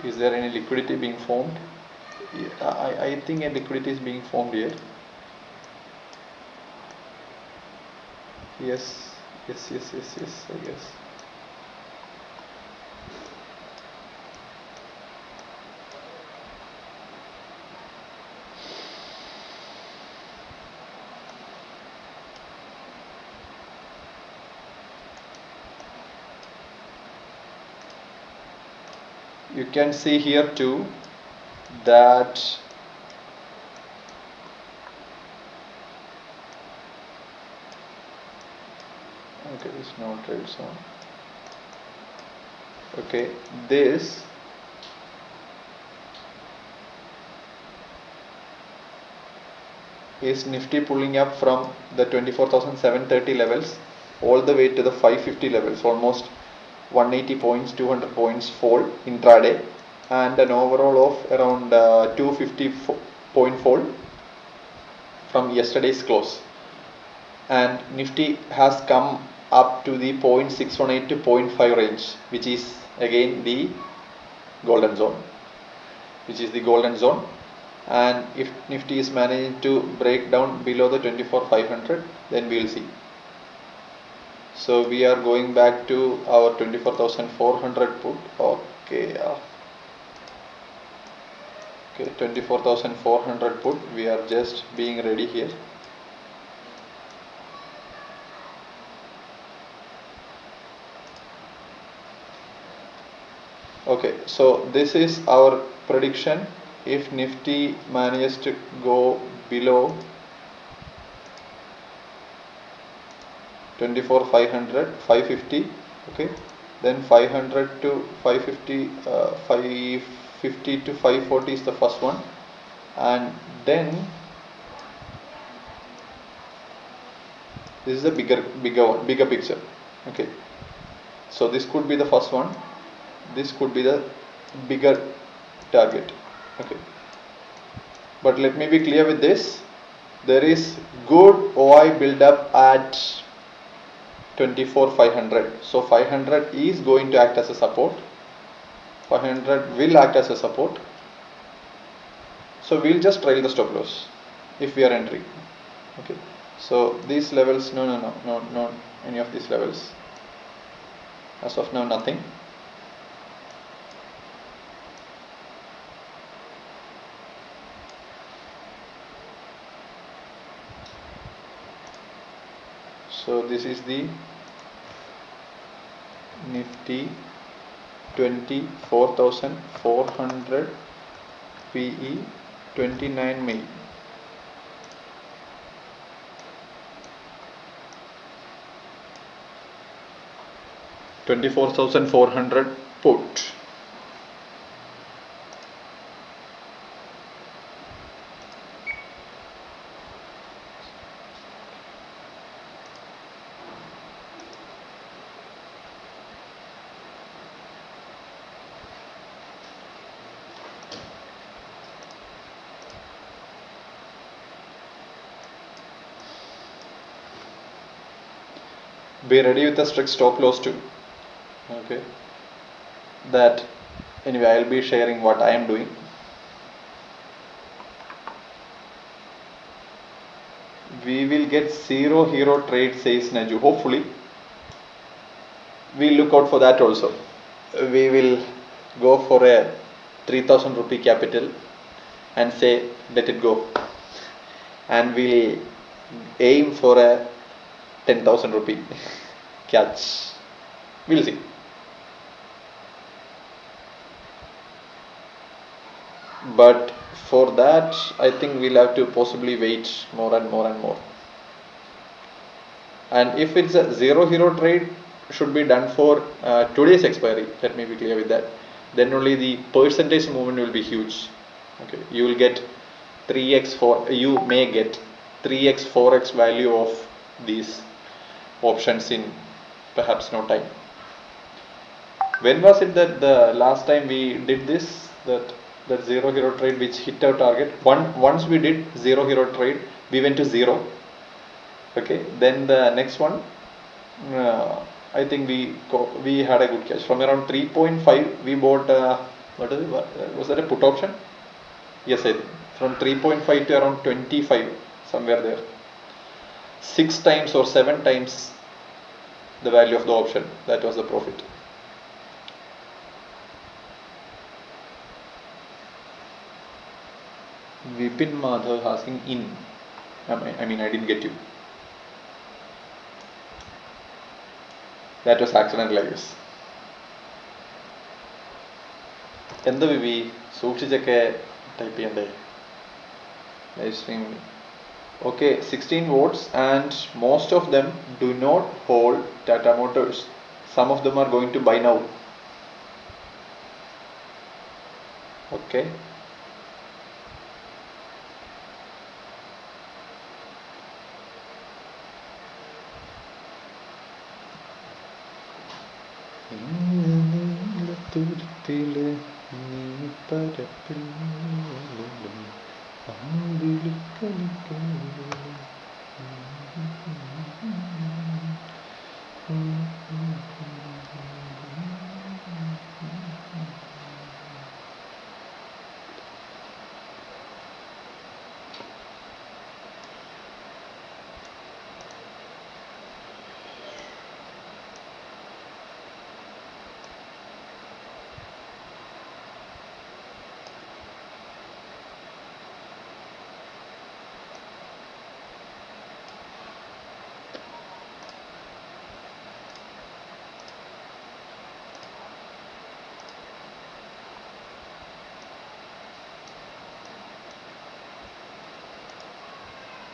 Is there any liquidity being formed? I think a liquidity is being formed here. Yes, I guess. You can see here too that okay, this is no trade zone. Okay, this is Nifty pulling up from the 24,730 levels all the way to the 550 levels, almost 180 points, 200 points fall intraday, and an overall of around 250 point fall from yesterday's close. And Nifty has come up to the 0.618 to 0.5 range, which is again the golden zone. And if Nifty is managing to break down below the 24,500, then we will see. So we are going back to our 24,400 put. Okay, 24,400 put. We are just being ready here. Okay, so this is our prediction. If Nifty manages to go below 24,500, 550, okay, then 500 to 550, 550 to 540 is the first one, and then this is the bigger picture. Okay, so this could be the first one, this could be the bigger target. Okay, but let me be clear with this. There is good OI build up at 24,500. So 500 is going to act as a support. 500 will act as a support. So we'll just trail the stop loss if we are entering. Okay, so these levels, no, any of these levels. As of now, nothing. So this is the Nifty 24,400 PE 29 May. $24,400 put. Be ready with a strict stop loss too. Okay, that anyway, I'll be sharing what I am doing. We will get zero hero trade, says Naju. Hopefully, we'll look out for that also. We will go for a 3,000 rupee capital and say let it go, and we'll aim for a 10,000 rupee catch. We'll see. But for that, I think we'll have to possibly wait more and more. And if it's a zero hero trade, should be done for today's expiry. Let me be clear with that. Then only the percentage movement will be huge. Okay, you will get 3x, you may get 3x, 4x value of these options in perhaps no time. When was it that the last time we did this, that zero hero trade which hit our target? Once we did zero hero trade, we went to zero. Okay, then the next one I think we had a good catch from around 3.5. We bought what is it? Was that a put option? Yes, I think from 3.5 to around 25, somewhere there. 6 times or 7 times the value of the option. That was the profit. Vipin Madhav asking in. I mean, I didn't get you. That was accidental, I guess. എന്താ വിവി സൂക്ഷിച്ചൊക്കെ type ചെയ്യണ്ടേ live stream. Okay, 16 votes and most of them do not hold Tata Motors. Some of them are going to buy now. Okay.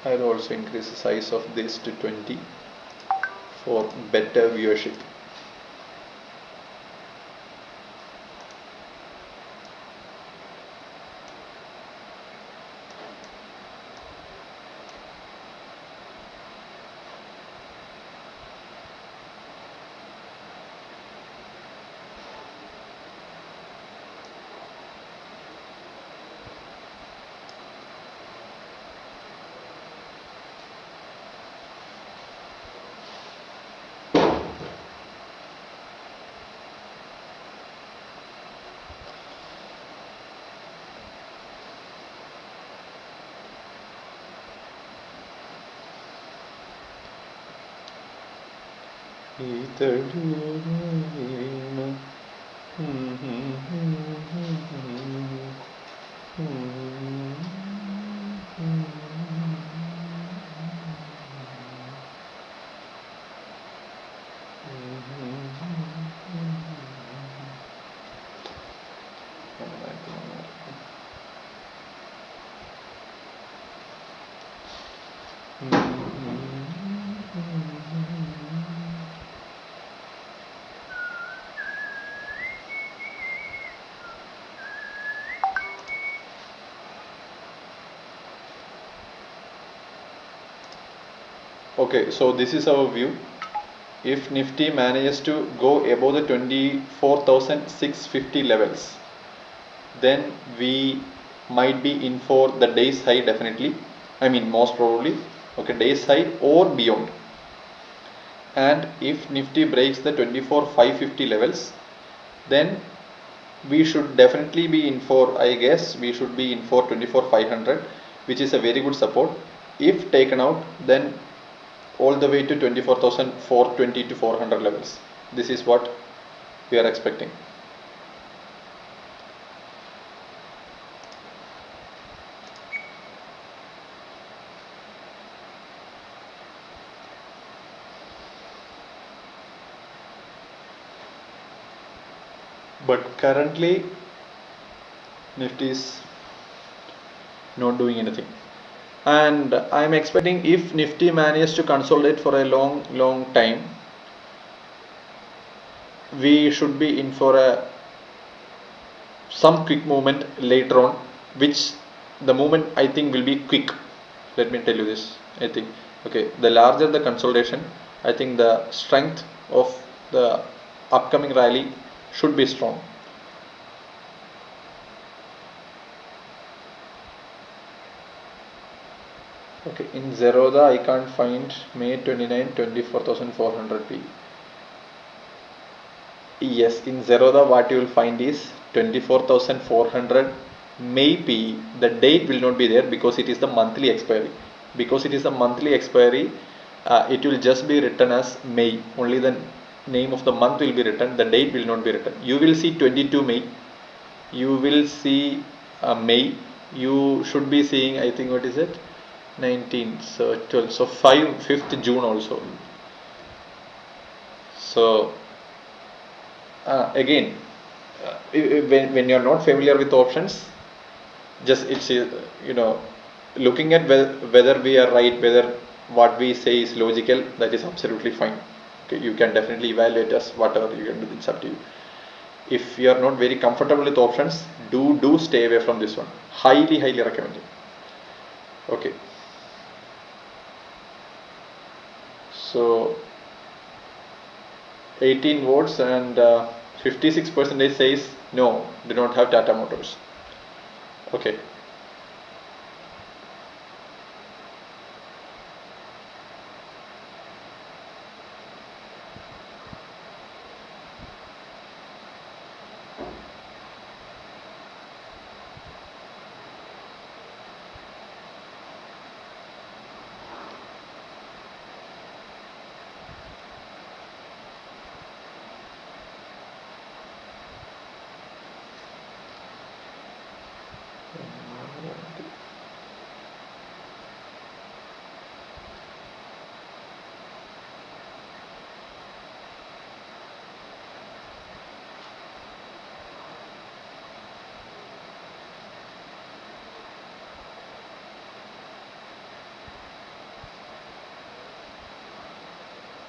I'll also increase the size of this to 20 for better viewership. Okay, so this is our view. If Nifty manages to go above the 24,650 levels, then we might be in for the day's high definitely. I mean most probably. Okay, day's high or beyond. And if Nifty breaks the 24,550 levels, then we should definitely be in for, I guess we should be in for 24,500, which is a very good support. If taken out, then all the way to 24,420 to 400 levels. This is what we are expecting. But currently Nifty is not doing anything. And I'm expecting if Nifty manages to consolidate for a long time, we should be in for some quick movement later on, which the movement I think will be quick. Let me tell you this. I think okay, the larger the consolidation, I think the strength of the upcoming rally should be strong. Okay, in Zerodha I can't find May 29 24,400 P. Yes, in Zerodha what you will find is 24,400 May P. The date will not be there because it is the monthly expiry. Because it is the monthly expiry, it will just be written as May. Only the name of the month will be written, the date will not be written. You will see 22 May, you will see May, you should be seeing, I think, what is it? 19, so 12, so 5th June also. So again, when you are not familiar with options, just it's looking at whether we are right, whether what we say is logical, that is absolutely fine. Okay, you can definitely evaluate us, whatever you can do, it's up to you. If you are not very comfortable with options, do stay away from this one. Highly recommended. Okay, so 18 votes and 56% says no, do not have Tata Motors. Okay.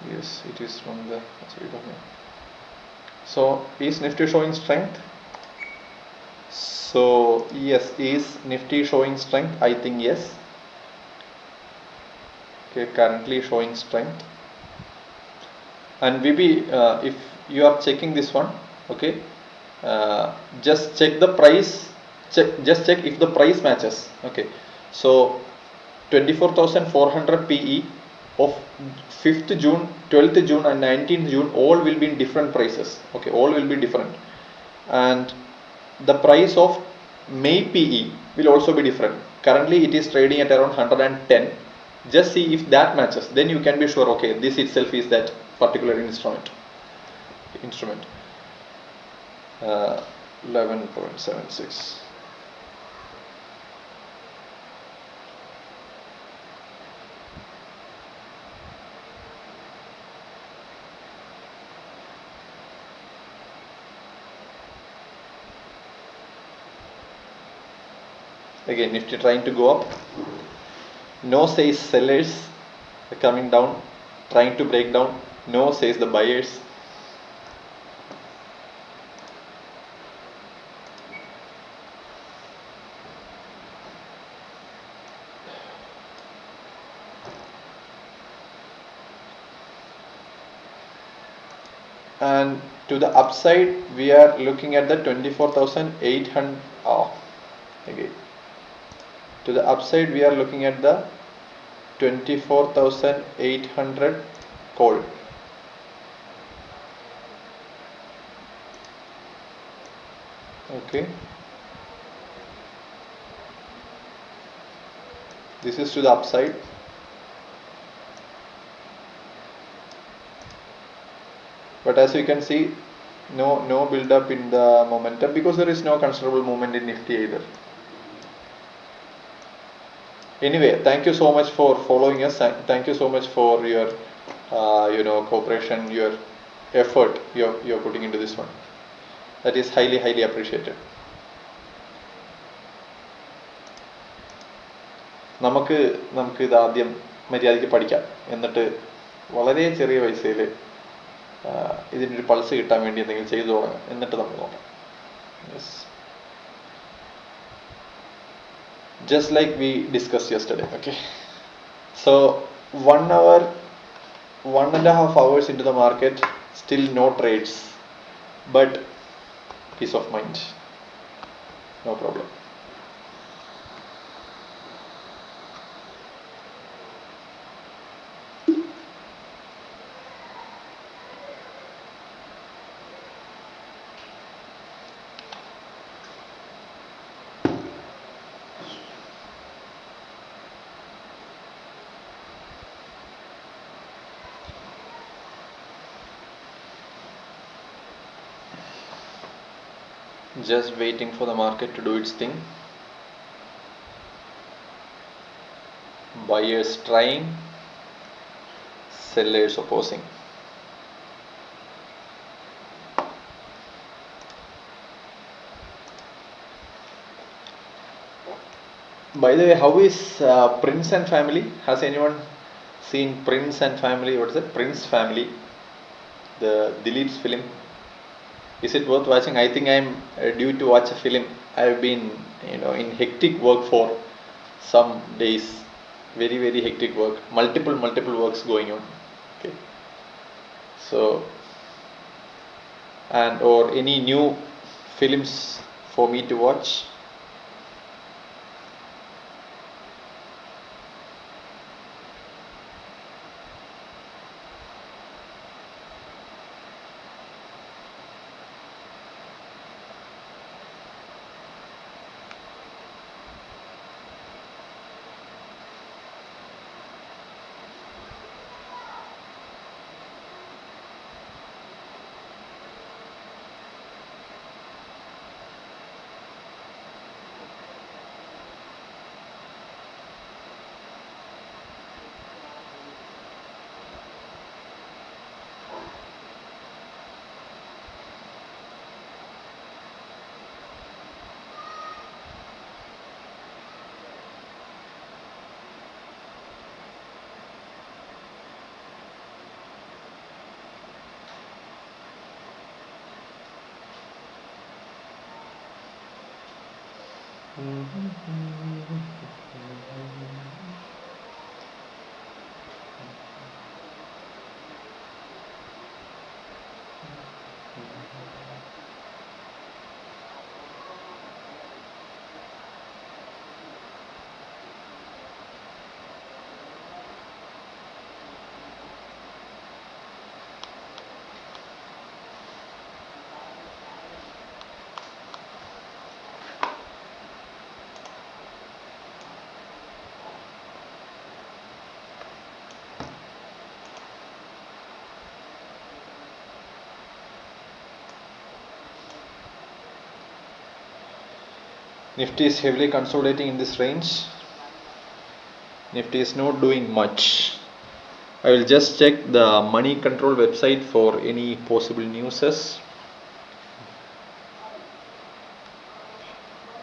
Yes, it is from the so is Nifty showing strength? So yes, is Nifty showing strength? I think yes. Okay, currently showing strength. And maybe if you are checking this one, okay, just check the price. Just check if the price matches. Okay, so 24,400 PE of 5th June, 12th June and 19th June all will be in different prices. Okay, all will be different, and the price of May PE will also be different. Currently it is trading at around 110. Just see if that matches, then you can be sure, okay, this itself is that particular instrument. 11.76. Again, Nifty trying to go up. No says sellers coming down, trying to break down. No says the buyers. And to the upside, we are looking at the 24,800. Again. To the upside, we are looking at the 24,800 call. Okay. This is to the upside. But as you can see, no build up in the momentum because there is no considerable movement in Nifty either. Anyway, thank you so much for following us. Thank you so much for your cooperation, your effort you're putting into this one. That is highly appreciated. നമുക്ക് ഇത് ആദ്യം മര്യാദയ്ക്ക് പഠിക്കാം, എന്നിട്ട് വളരെ ചെറിയ പൈസയിൽ ഇതിനൊരു pulse കിട്ടാൻ വേണ്ടി എന്തെങ്കിലും ചെയ്തു തുടങ്ങാം, എന്നിട്ട് നമുക്ക് നോക്കാം. Yes, just like we discussed yesterday. Okay, so 1 hour, 1.5 hours into the market, still no trades, but peace of mind, no problem. Just waiting for the market to do its thing. Buyers trying, sellers opposing. By the way, how is Prince and Family? Has anyone seen Prince and Family? What is it? Prince Family, the Dileep's film. Is it worth watching? I think I'm due to watch a film. I've been, in hectic work for some days. Very very hectic work. Multiple works going on. Okay. So, and or any new films for me to watch? Nifty is heavily consolidating in this range. Nifty is not doing much. I will just check the money control website for any possible newses.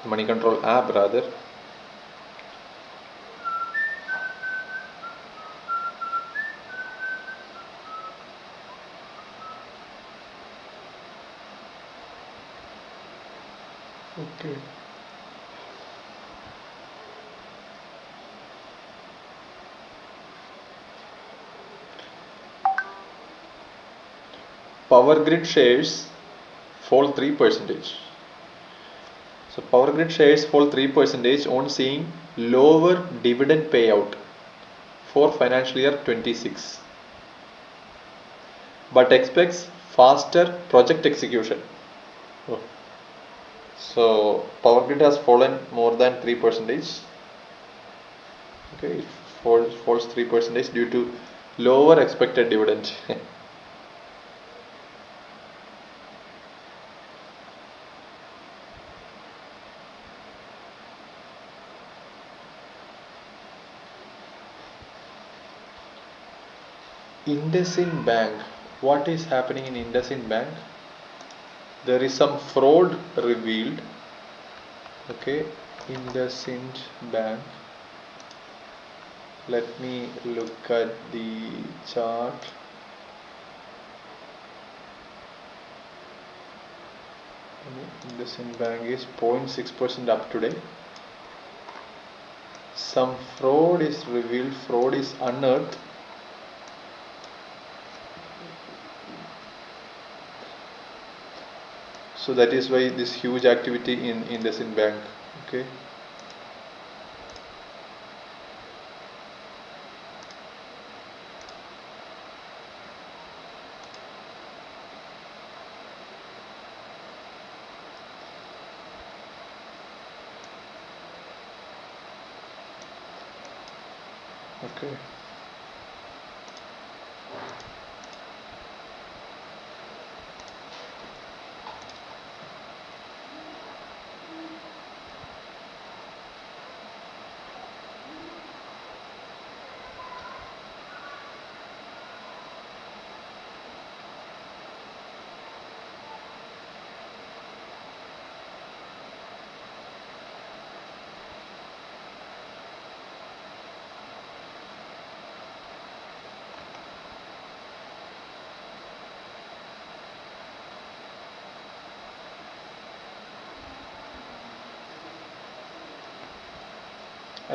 Money control app rather. Okay. Power grid shares fall 3%. So power grid shares fall 3% on seeing lower dividend payout for financial year 26, but expects faster project execution. Oh. So power grid has fallen more than 3%. Okay, it falls 3% due to lower expected dividend. IndusInd Bank. What is happening in IndusInd Bank? There is some fraud revealed. Okay, IndusInd Bank. Let me look at the chart. IndusInd Bank is 0.6% up today. Some fraud is revealed, fraud is unearthed. So that is why this huge activity in IndusInd Bank. Okay. Okay.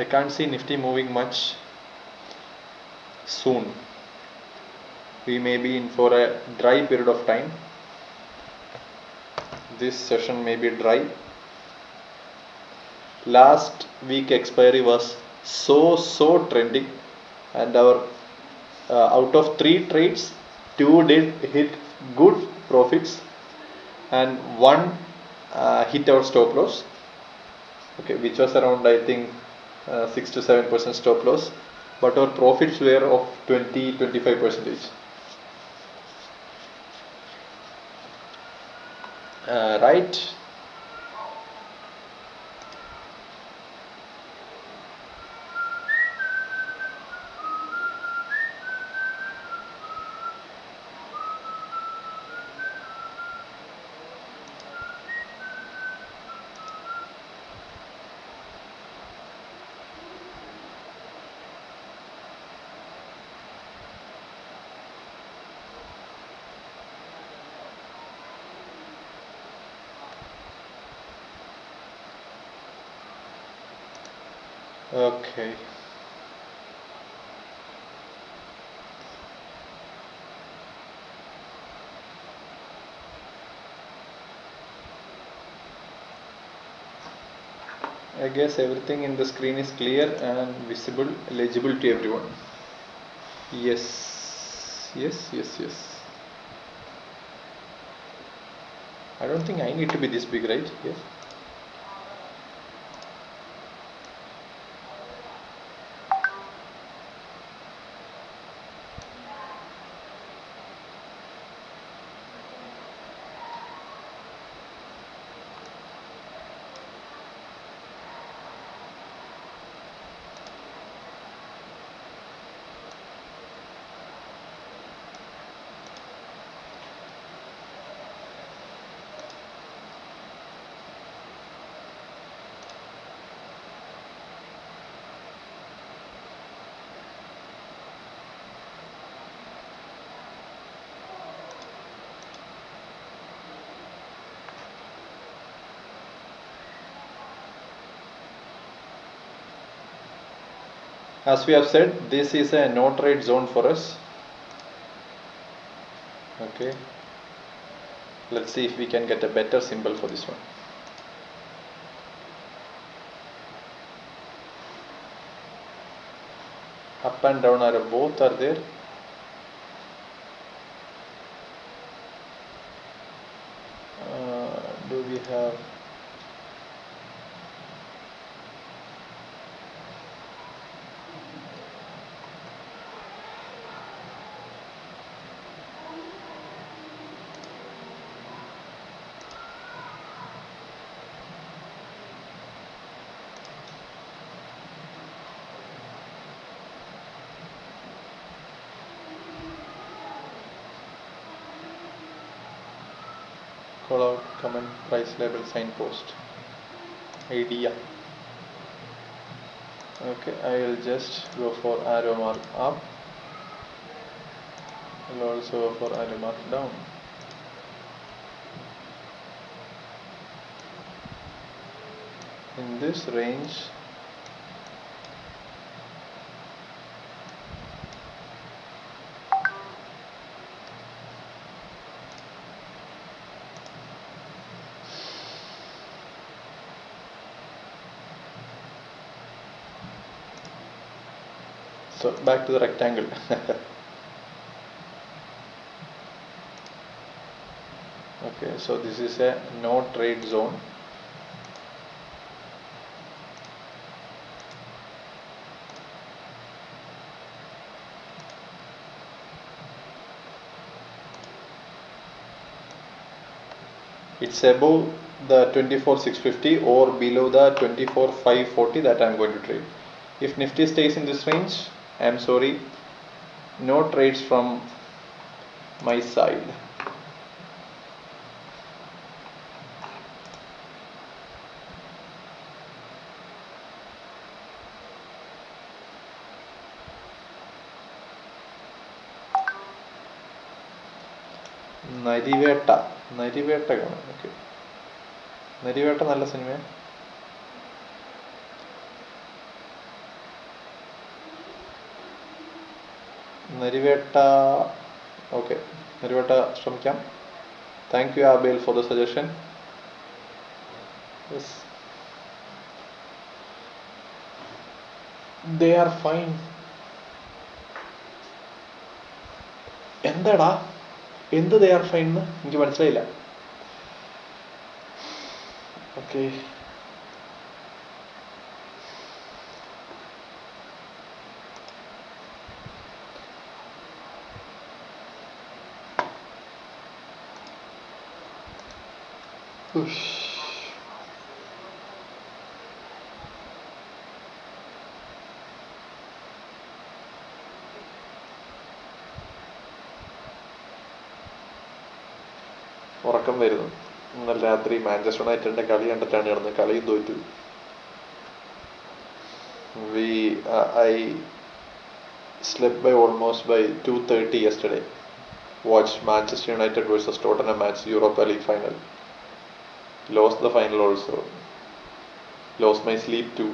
I can't see Nifty moving much soon. We may be in for a dry period of time. This session may be dry. Last week expiry was so trending, and our out of 3 trades, 2 did hit good profits and 1 hit our stop loss, okay, which was around, I think, 6 to 7% stop loss, but our profits were of 20-25%. Right. Okay. I guess everything in the screen is clear and visible, legible to everyone. Yes. I don't think I need to be this big, right? Yes. As we have said, this is a no trade zone for us. Okay. Let's see if we can get a better symbol for this one. Up and down arrow both are there. Do we have call out, comment, price label, signpost, idea? Okay, I will just go for arrow mark up. I will also go for arrow mark down. In this range, so back to the rectangle. Okay, so this is a no trade zone. It's above the 24,650 or below the 24,540 that I am going to trade. If Nifty stays in this range, I am sorry, no trades from my side. Narivetta കാണാം. Okay, Narivetta നല്ല സിനിമയാണ്. Narivetta. Okay, Narivetta ശ്രമിക്കാം. Thank you Abel for the suggestion. Yes, they are fine. എന്താടാ, എന്ത് they are fine എന്ന് എനിക്ക് മനസ്സിലായില്ല. Okay, ഉറക്കം വരുന്നു. ഇന്നലെ രാത്രി മാഞ്ചസ്റ്റർ യുണൈറ്റഡിന്റെ കളി കണ്ടിട്ടാണ് കിടന്നത്. കളിയും തോറ്റു. I slept by almost by 2:30 yesterday. Watched Manchester United versus Tottenham match, Europa League final. Lost the final also. Lost my sleep too.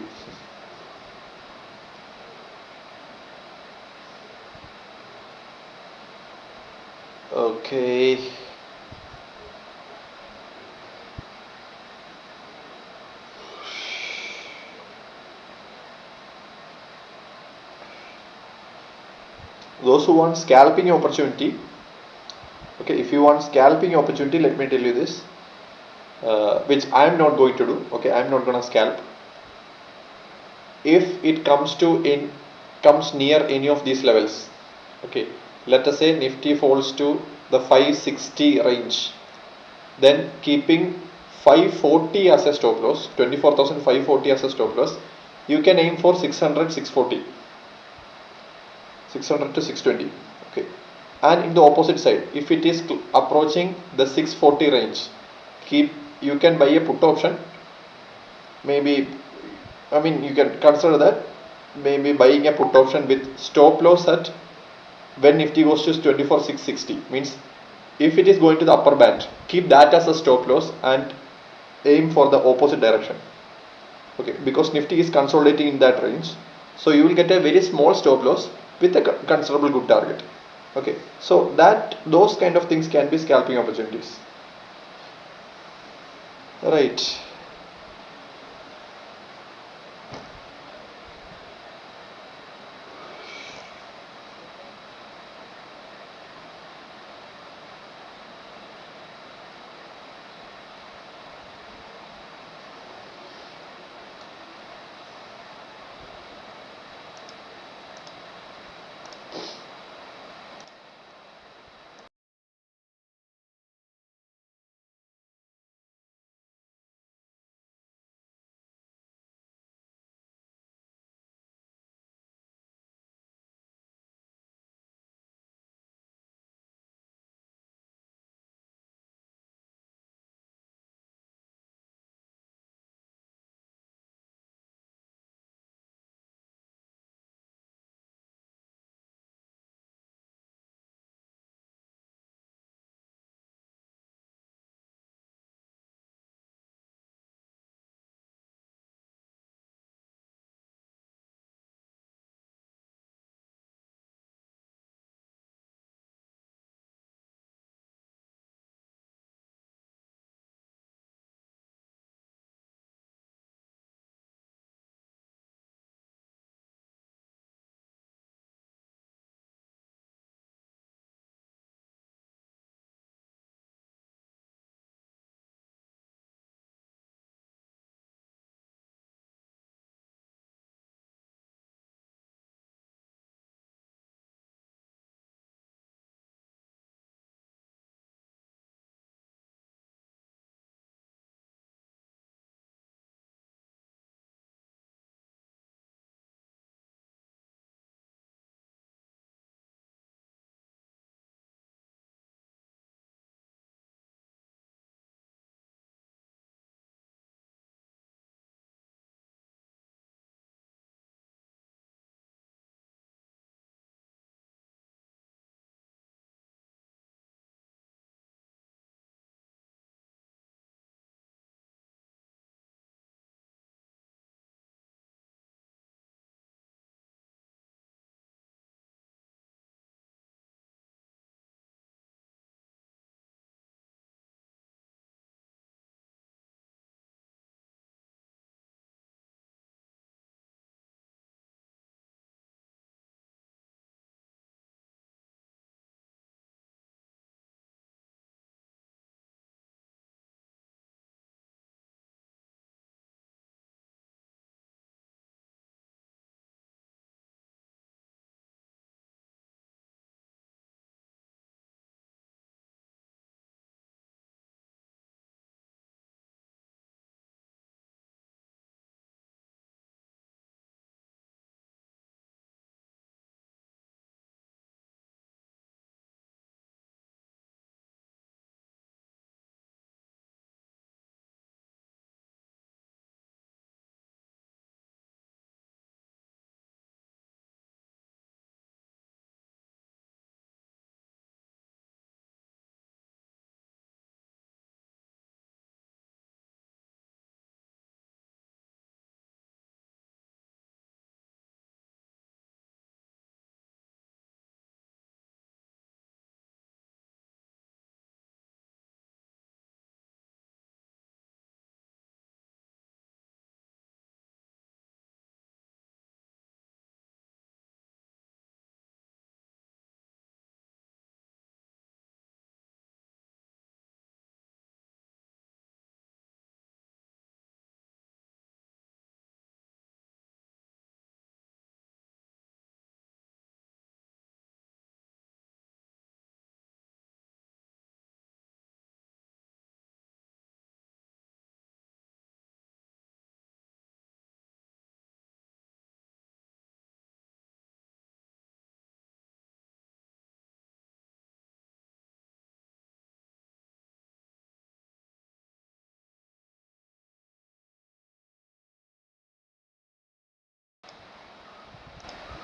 Okay. Those who want scalping opportunity, okay, if you want scalping opportunity, let me tell you this, which I am not going to do. Okay, I am not gonna scalp. If it comes near any of these levels, okay, let us say Nifty falls to the 560 range, then keeping 540 as a stop loss, 24,540 as a stop loss, you can aim for 600, 640, 600 to 620. Okay, and in the opposite side, if it is approaching the 640 range, you can buy a put option. Maybe, I mean, you can consider that maybe buying a put option with stop loss at when Nifty goes to 24,660. Means if it is going to the upper band, keep that as a stop loss and aim for the opposite direction. Okay, because Nifty is consolidating in that range, so you will get a very small stop loss with a considerable good target. Okay, so those kind of things can be scalping opportunities. Right.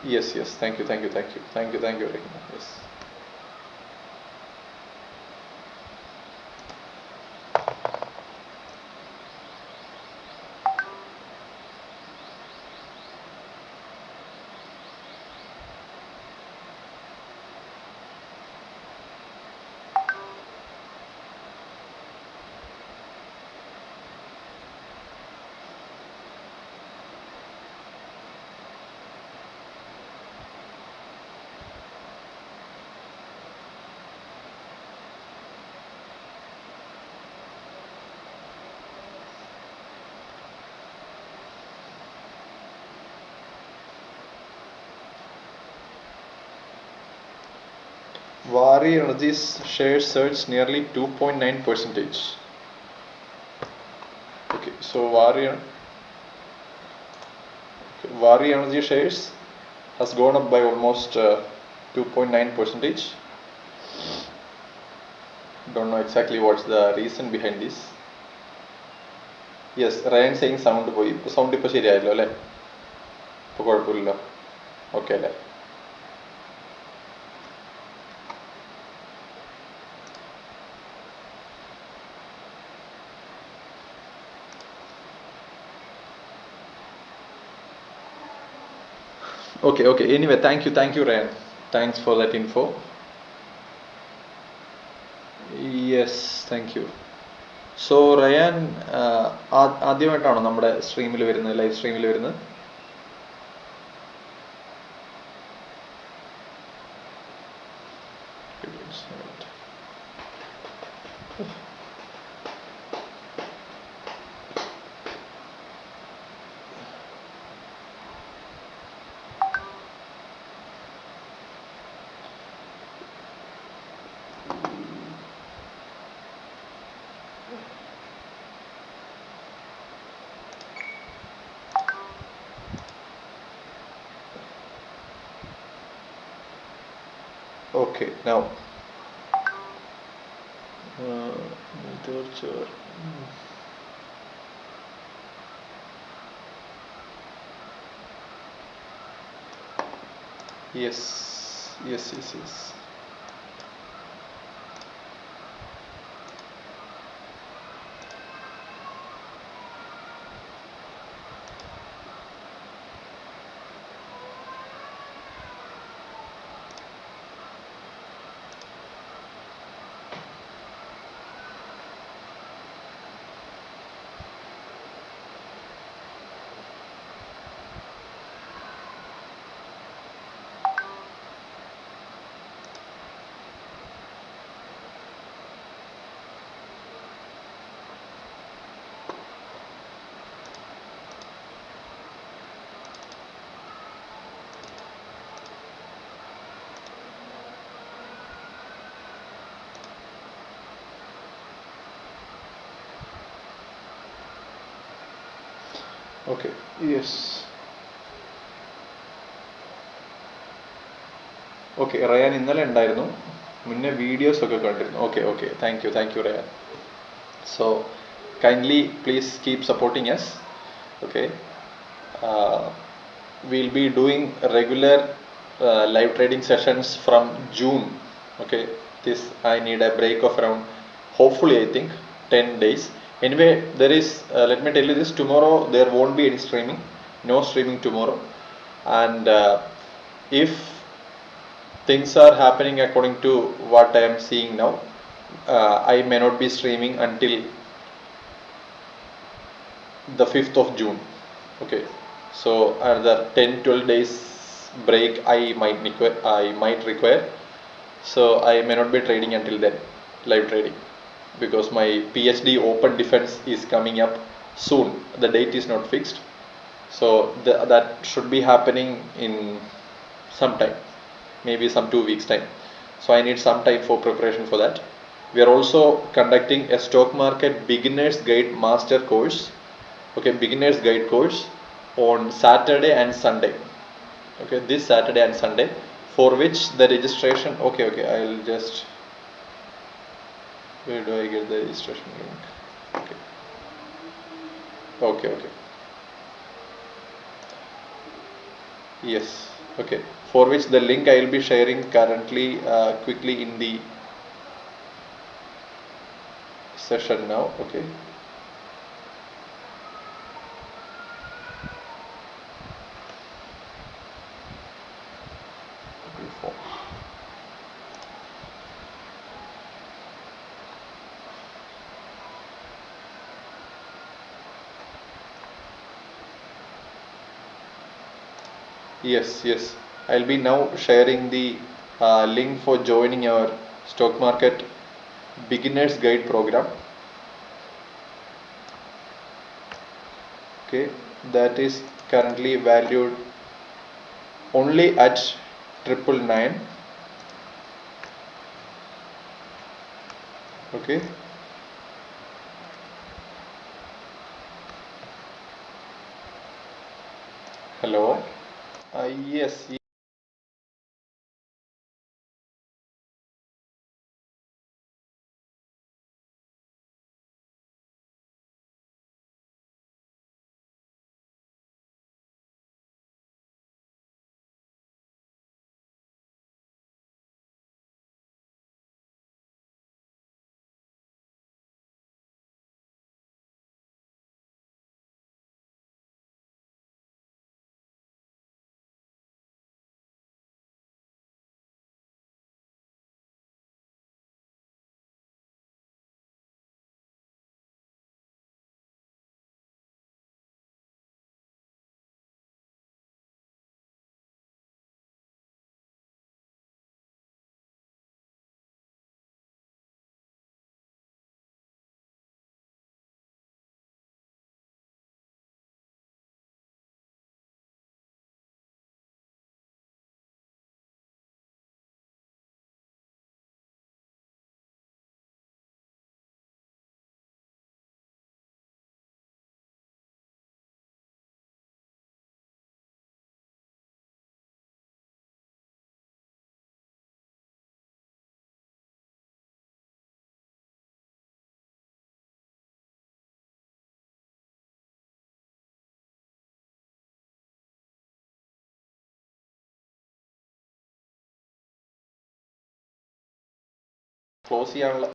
Yes, yes. Thank you, thank you, thank you, thank you, thank you, Rahina. Yes. Vari Energy's share surged nearly 2.9 percentage. Okay, so Vari Energy shares has gone up by almost 2.9 percentage. Don't know exactly what's the reason behind this. Yes, Ryan saying sound പോയി sound ഇപ്പോൾ ശരിയായല്ലോ അല്ലേ? ഇപ്പോൾ കുഴപ്പമില്ലല്ലോ. Okay അല്ലേ? Okay, okay. Anyway, thank you, Ryan. Thanks for that info. Yes, thank you. So Rayan ആദ്യമായിട്ടാണോ നമ്മുടെ സ്ട്രീമിൽ വരുന്നത്, live സ്ട്രീമിൽ വരുന്നത്? Okay, now yes, yes, yes, yes. Okay, yes. Okay, Ryan ഇന്നലെ ഉണ്ടായിരുന്നു, മുന്നേ വീഡിയോസ് ഒക്കെ കണ്ടിരുന്നു. Okay, okay, thank you Ryan. So kindly please keep supporting us. Okay, we'll be doing regular live trading sessions from June. Okay, this I need a break of around, hopefully I think 10 days. Anyway, there is let me tell you this, tomorrow there won't be any streaming, no streaming tomorrow. And if things are happening according to what I am seeing now, I may not be streaming until the 5th of June. Okay, so another 10-12 days break I might require. So I may not be trading until then, live trading, because my PhD open defense is coming up soon. The date is not fixed, so that should be happening in some time, maybe some 2 weeks time. So I need some time for preparation for that. We are also conducting a stock market beginners guide master course. Okay, beginners guide course on Saturday and Sunday. Okay, this Saturday and Sunday, for which the registration, okay, I'll just, where do I get the registration link? Okay, yes, okay, for which the link I will be sharing currently quickly in the session now. Okay. Yes. I'll be now sharing the link for joining our stock market beginners guide program. Okay, that is currently valued only at 999. Okay. Hello. Yes. Close ചെയ്യാനുള്ള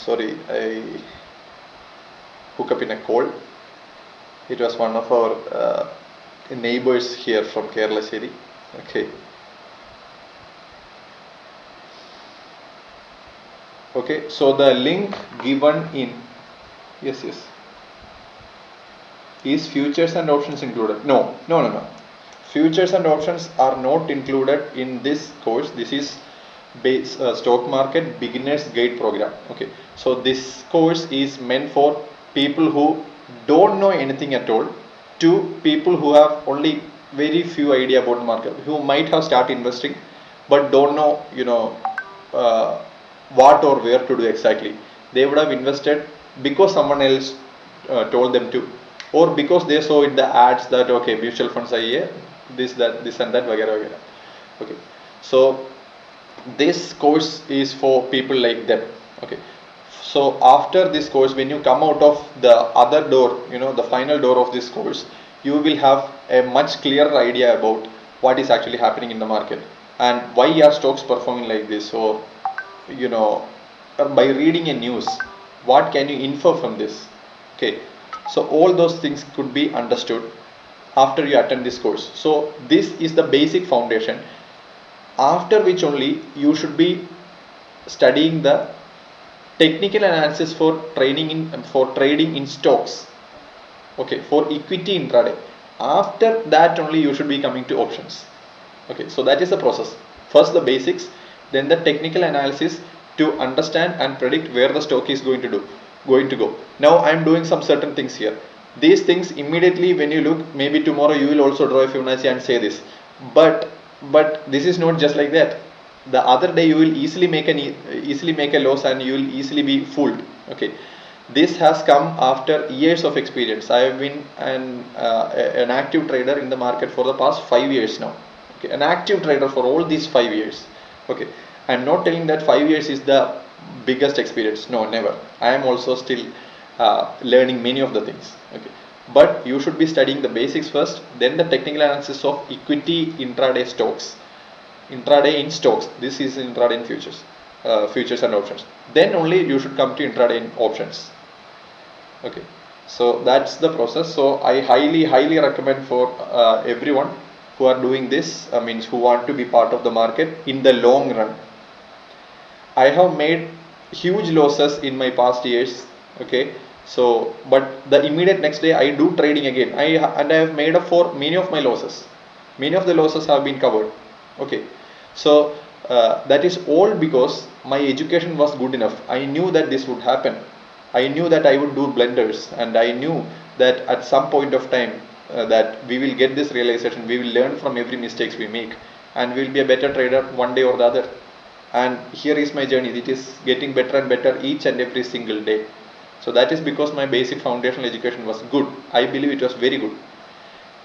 sorry, I hook up in a call. It was one of our neighbors here from Kerala City. Okay. Okay, so the link given in yes is futures and options included? No. Futures and options are not included in this course. This is base stock market beginners guide program. Okay, so this course is meant for people who don't know anything at all to people who have only very few idea about the market, who might have started investing but don't know uh, what or where to do exactly. They would have invested because someone else told them to, or because they saw in the ads that okay, mutual funds are here, this and that, वगैरह. Okay, so this course is for people like them. Okay, so after this course, when you come out of the other door, the final door of this course, you will have a much clearer idea about what is actually happening in the market and why are stocks performing like this, or by reading a news, what can you infer from this. Okay, so all those things could be understood after you attend this course. So this is the basic foundation, after which only you should be studying the technical analysis for trading in stocks. Okay, for equity intraday. After that only you should be coming to options. Okay, so that is the process. First the basics, then the technical analysis to understand and predict where the stock is going to go. Now I am doing some certain things here. These things immediately when you look, maybe tomorrow you will also draw a Fibonacci and say this, but this is not just like that. The other day you will easily make a loss and you will easily be fooled. Okay, this has come after years of experience. I have been an active trader in the market for the past 5 years now. Okay, an active trader for all these 5 years. Okay, I'm not telling that 5 years is the biggest experience. No, never. I am also still learning many of the things. Okay, but you should be studying the basics first, then the technical analysis of equity intraday stocks, intraday in stocks. This is intraday in futures, futures and options. Then only you should come to intraday in options. Okay, so that's the process. So I highly recommend for everyone who are doing this, means who want to be part of the market in the long run. I have made huge losses in my past years. Okay, so but the immediate next day I do trading again. I have made up for many of my losses. Many of the losses have been covered. Okay, so that is all because my education was good enough. I knew that this would happen. I knew that I would do blunders, and I knew that at some point of time that we will get this realization. We will learn from every mistakes we make, and we will be a better trader one day or the other. And here is my journey. It is getting better and better each and every single day. So that is because my basic foundational education was good. I believe it was very good.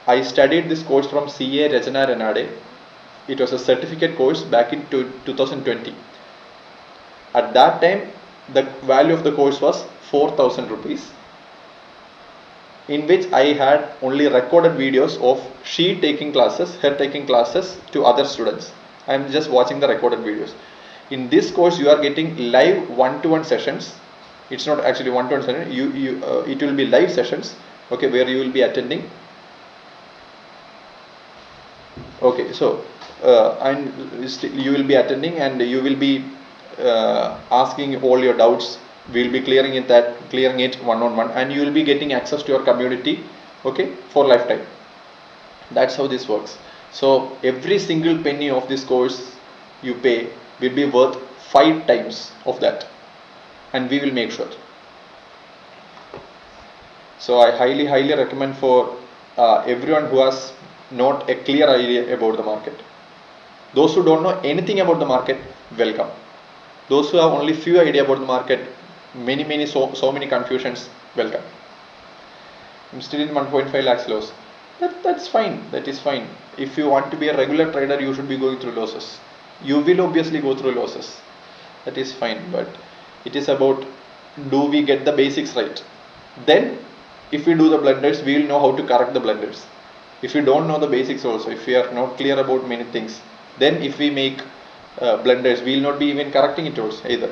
I studied this course from CA Rajana Renade. It was a certificate course back in 2020. At that time, the value of the course was 4,000 rupees, in which I had only recorded videos of she taking classes, her taking classes to other students. I am just watching the recorded videos. In this course, you are getting live one-to-one sessions. It's not actually one-to-one session. It will be live sessions. Okay, where you will be attending. Okay, so and you will be attending, and you will be asking all your doubts. We will be clearing it one-on-one, and you will be getting access to your community. Okay, for lifetime. That's how this works. So every single penny of this course you pay will be worth 5 times of that, and we will make sure. So I highly recommend for everyone who has not a clear idea about the market. Those who don't know anything about the market, welcome. Those who have only few idea about the market, so many confusions, welcome. I'm still in 1.5 lakhs loss. That's fine. That is fine. If you want to be a regular trader, you should be going through losses. You will obviously go through losses. That is fine. But it is about, do we get the basics right? Then if we do the blunders, we will know how to correct the blunders. If you don't know the basics also, if we are not clear about many things, then if we make blunders, we will not be even correcting it also either.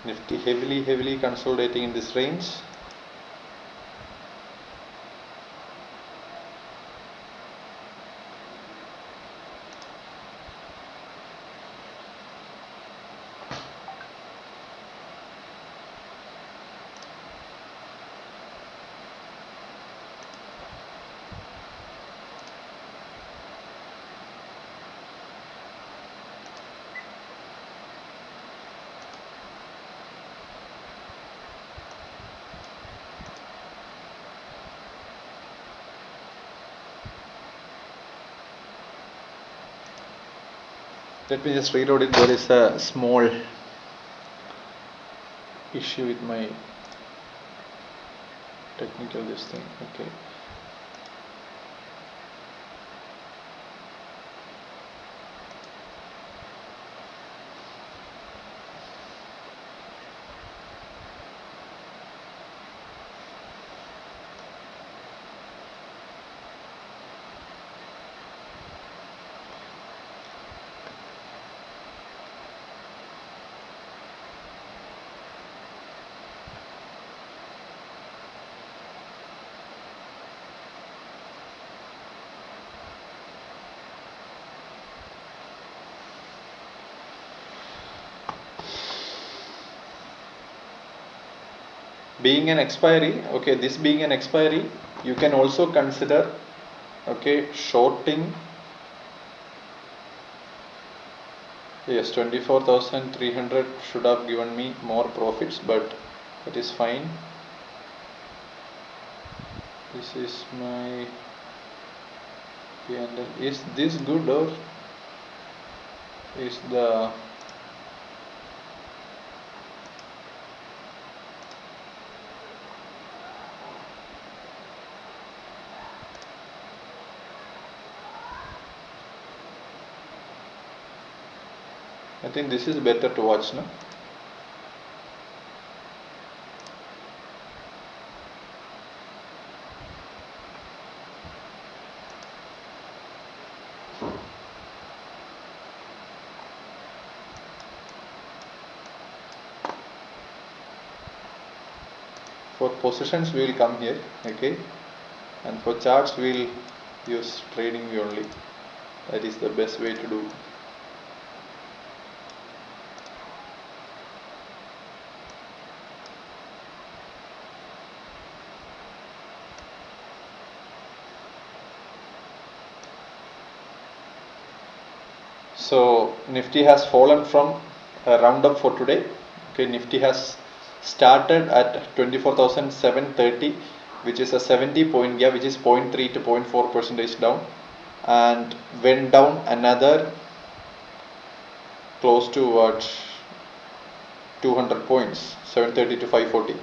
Nifty heavily consolidating in this range. Let me just reload it. There is a small issue with my technical this thing. Okay. Being an expiry, okay, this being an expiry, you can also consider, okay, shorting. Yes, 24,300 should have given me more profits, but that is fine. This is my P&L. Is this good, or is the I think this is better to watch, no? For positions we will come here, okay, and for charts we will use trading view only. That is the best way to do. So Nifty has fallen from a roundup for today. Okay, Nifty has started at 24,730, which is a 70 point gap, which is 0.3 to 0.4 percentage down, and went down another close to what, 200 points, 730 to 540.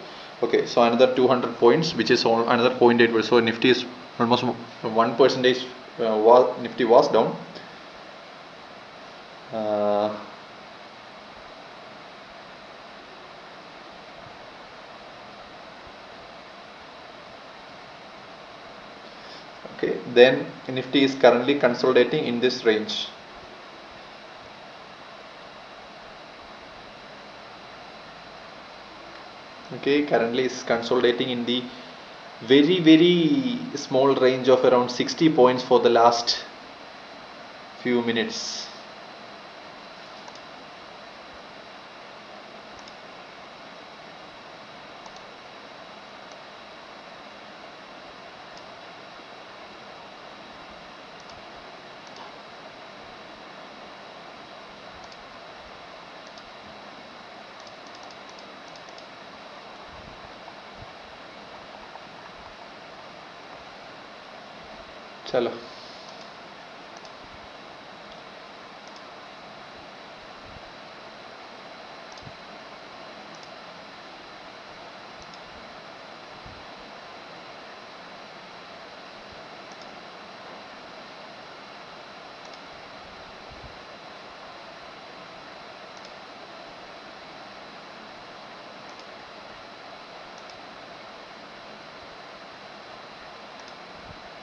Okay, so another 200 points, which is another 0.8. So Nifty is almost 1 percentage. Nifty was down. Okay, then Nifty is currently consolidating in this range. Okay, currently is consolidating in the very small range of around 60 points for the last few minutes. चलो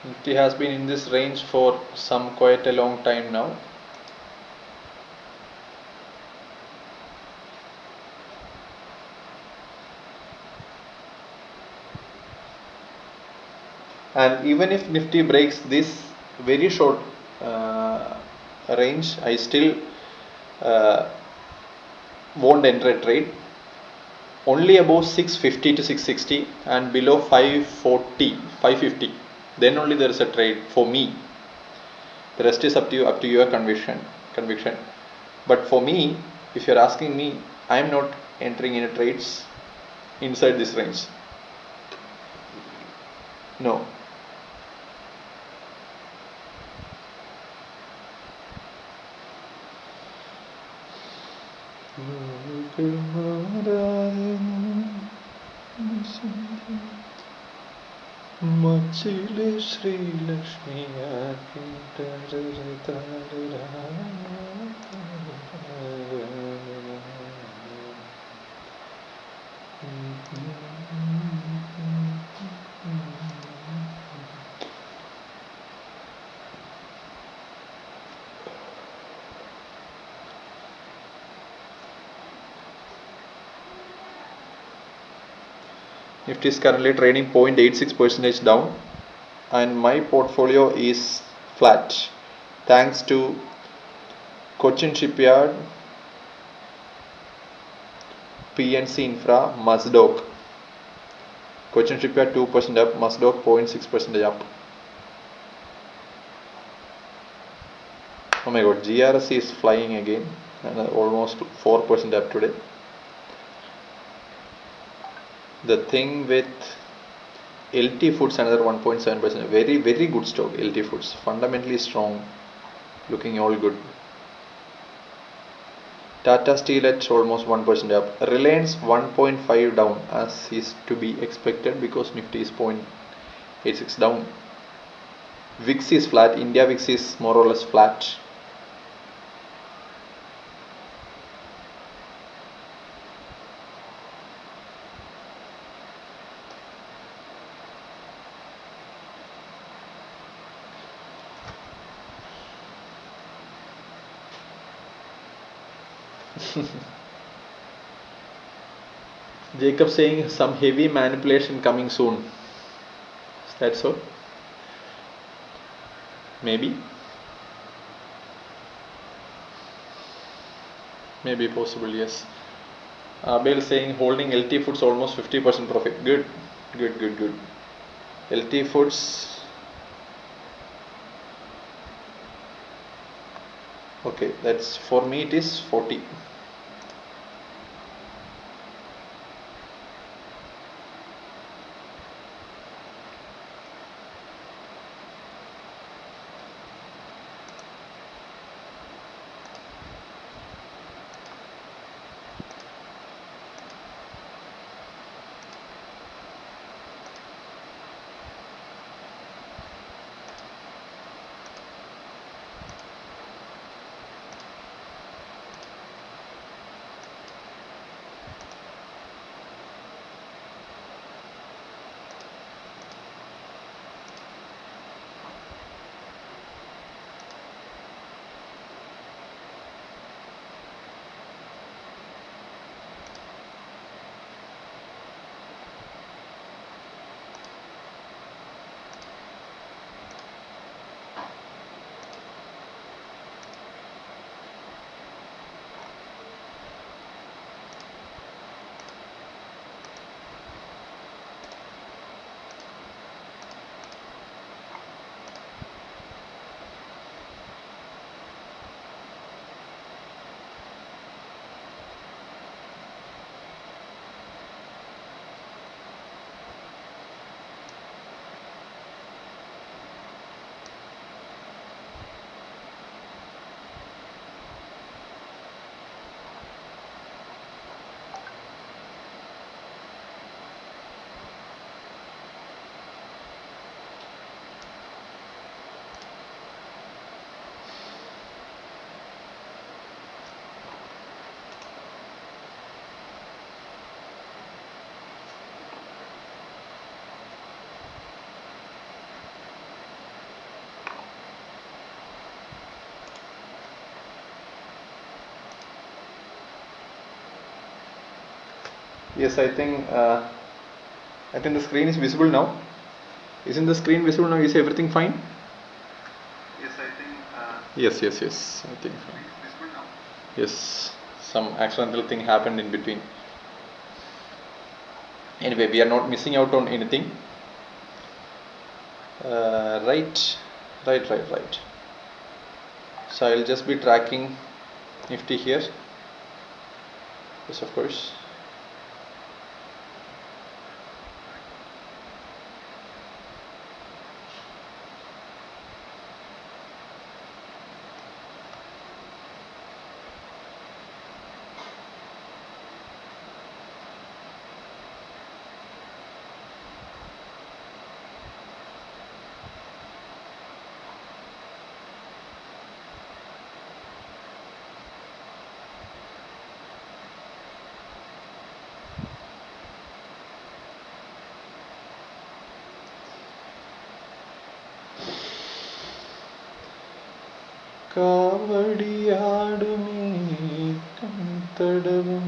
Nifty has been in this range for quite a long time now. And even if Nifty breaks this very short range, I still won't enter a trade. Only above 650 to 660 and below 540, 550, then only there is a trade for me. The rest is up to your conviction. But for me, if you're asking me, I am not entering any trades inside this range. No. മച്ചിലെ Sreelakshmi Nifty is currently trading 0.86% down, and my portfolio is flat thanks to Cochin Shipyard, PNC Infra, Mazdok. Cochin Shipyard 2% up, Mazdok 0.6% up. Oh my god, GRS is flying again, and almost 4% up today. The thing with LT Foods, another 1.7%. Very good stock. LT Foods, fundamentally strong, looking all good. Tata Steel at almost 1% up. Reliance 1.5 down, as is to be expected because Nifty is 0.86 down. VIX is flat. India VIX is more or less flat. Jacob saying some heavy manipulation coming soon. Is that so? Maybe possible, yes. Abel saying holding LT Foods almost 50% profit. Good. LT Foods. Okay, that's for me it is 40. Yes, I think the screen is visible now. Isn't the screen visible now? Is everything fine? Yes, I think. Yes. I think fine. Visible now. Yes, some accidental thing happened in between. Anyway, we are not missing out on anything. Right. So I'll just be tracking Nifty here. Yes, of course. കാവടിയാടുമേ കൺതടവും.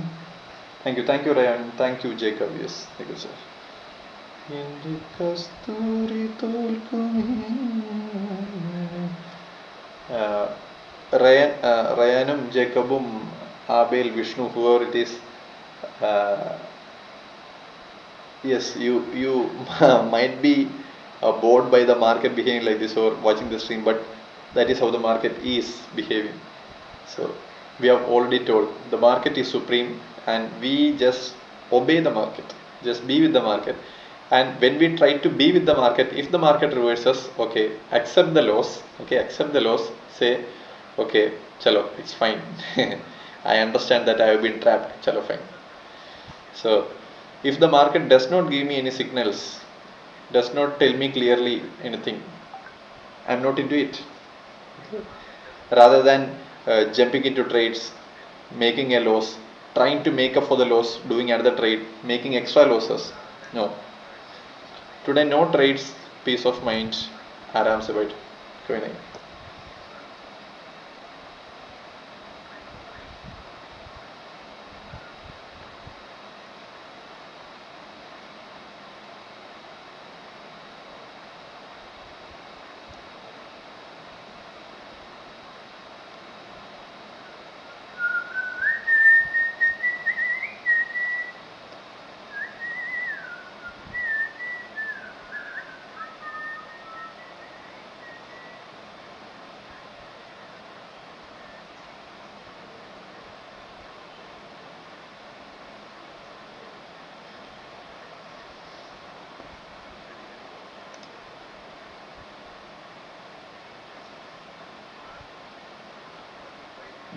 Thank you, Ryan. Thank you, Jacob. Yes, thank you, sir. എൻ്റെ കസ്തൂരി തോൽക്കുമേ. റയാനും ജേക്കബും Abel Vishnu whoever it is, yes, you might be bored by the market behaving like this or watching the stream, but that is how the market is behaving. So we have already told the market is supreme and we just obey the market, just be with the market. And when we try to be with the market, if the market reverses, okay, accept the loss, say okay, chalo, it's fine. I understand that I have been trapped, chalo, fine. So if the market does not give me any signals, does not tell me clearly anything, I'm not into it. Rather than jumping into trades, making a loss, trying to make up for the loss, doing another trade, making extra losses, no. Today no trades, peace of mind, आराम से बैठ, कोई नहीं.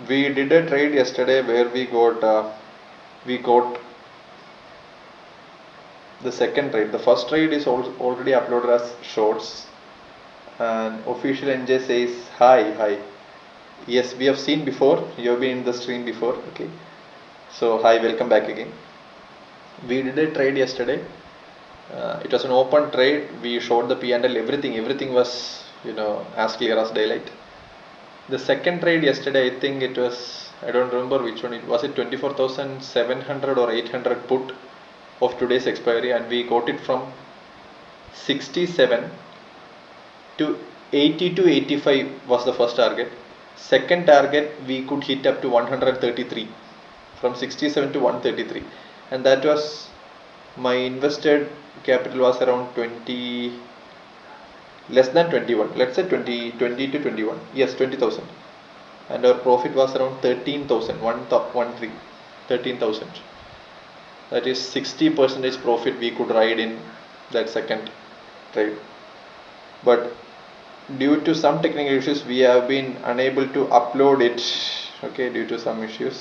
We did a trade yesterday where we got the second trade. The first trade is already uploaded as shorts, and official NJ says hi. Yes, we have seen before, you have been in the stream before, okay, so hi, welcome back again. We did a trade yesterday. It was an open trade. We showed the P&L, everything was as clear as daylight. The second trade yesterday, I think it was, I don't remember which one it was, it 24,700 or 800 put of today's expiry, and we got it from 67 to 80 to 85 was the first target. Second target we could hit up to 133, from 67 to 133, and that was, my invested capital was around 20, less than 21, let's say 20 to 21, yes, 20,000, and our profit was around 13,000, 13,000. That is 60% profit we could ride in that second trade. But due to some technical issues, we have been unable to upload it, okay, due to some issues.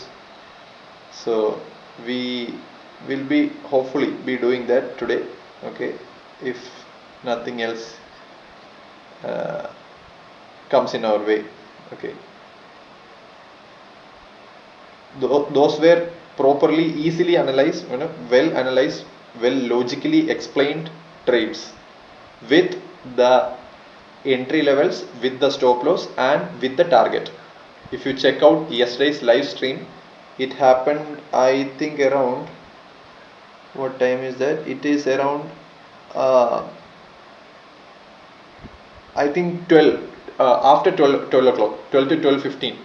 So we will be hopefully be doing that today, okay, if nothing else comes in our way, okay. Those were properly, easily analyzed, well analyzed, well logically explained trades with the entry levels, with the stop loss, and with the target. If you check out yesterday's live stream, it happened, I think around, what time is that? It is around I think 12, after 12 o'clock, 12 to 12:15.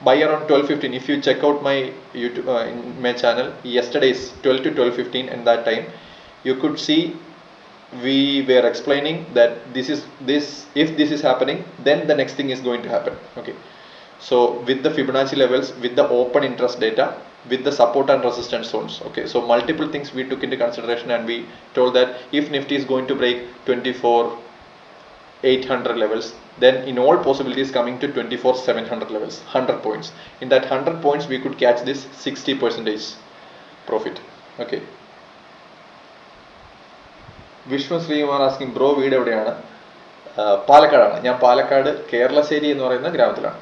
By around 12:15, if you check out my YouTube, in my channel, yesterday's 12 to 12:15, and that time you could see we were explaining that if this is happening, then the next thing is going to happen, okay. So with the Fibonacci levels, with the open interest data, with the support and resistance zones, okay, so multiple things we took into consideration, and we told that if Nifty is going to break 24,800 levels, then in all possibilities coming to 24,700 levels, 100 points. In that 100 points we could catch this 60% profit, okay. Vishnu Srikumar asking, bro, വീട് എവിടെയാണ്? പാലക്കാടാണ്. ഞാൻ പാലക്കാട് കേരളശ്ശേരി എന്ന് പറയുന്ന ഗ്രാമത്തിലാണ്.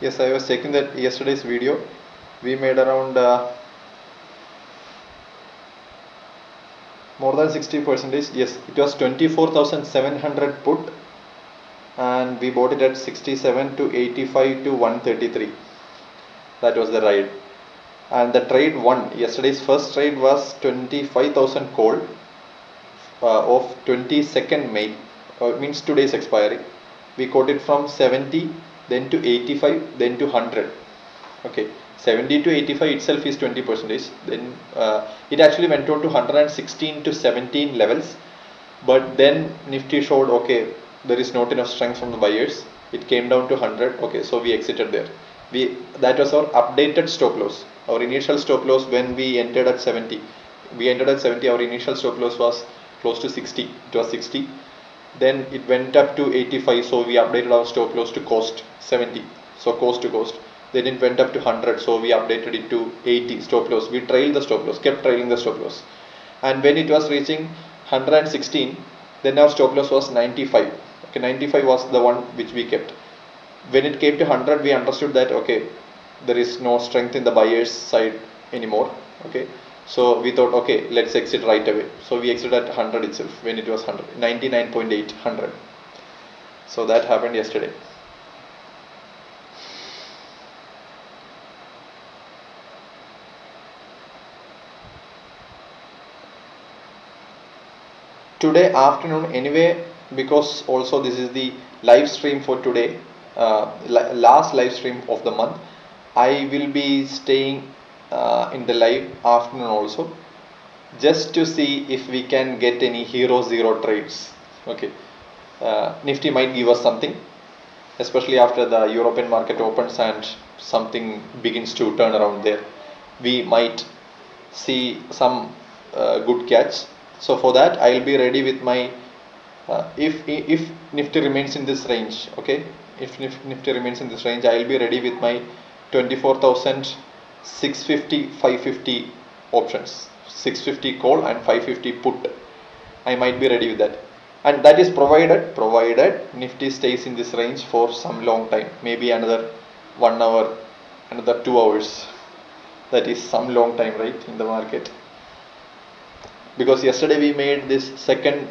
Yes, I was checking that yesterday's video. We made around more than 60%. Yes, it was 24,700 put, and we bought it at 67 to 85 to 133. That was the ride. And the trade won. Yesterday's first trade was 25,000 call of 22nd May. It means today's expiry. We caught it from 70, then to 85, then to 100. Okay, 70 to 85 itself is 20%. Then it actually went on to 116 to 17 levels. But then Nifty showed, okay, there is not enough strength from the buyers. It came down to 100. Okay, so we exited there. That was our updated stop loss. Our initial stop loss when we entered at 70. We entered at 70. Our initial stop loss was close to 60. It was 60. Then it went up to 85. So we updated our stop loss to cost 70. So cost to cost. Then it went up to 100. So we updated it to 80 stop loss. We trailed the stop loss. Kept trailing the stop loss. And when it was reaching 116, then our stop loss was 95. Okay, 95 was the one which we kept. When it came to 100, we understood that okay, there is no strength in the buyer's side anymore. Okay, so we thought okay, let's exit right away. So we exited at 100 itself when it was 100, 99.8, 100. So that happened yesterday. Today afternoon anyway, because also this is the live stream for today, last live stream of the month, I will be staying in the live afternoon also, just to see if we can get any hero zero trades. Okay, Nifty might give us something, especially after the European market opens and something begins to turn around there. We might see some good catch. So for that I will be ready with my if Nifty remains in this range. Okay, if Nifty remains in this range, I will be ready with my 24,650 550 options, 650 call and 550 put. I might be ready with that, and that is provided Nifty stays in this range for some long time, maybe another 1 hour, another 2 hours. That is some long time, right, in the market. Because yesterday we made this second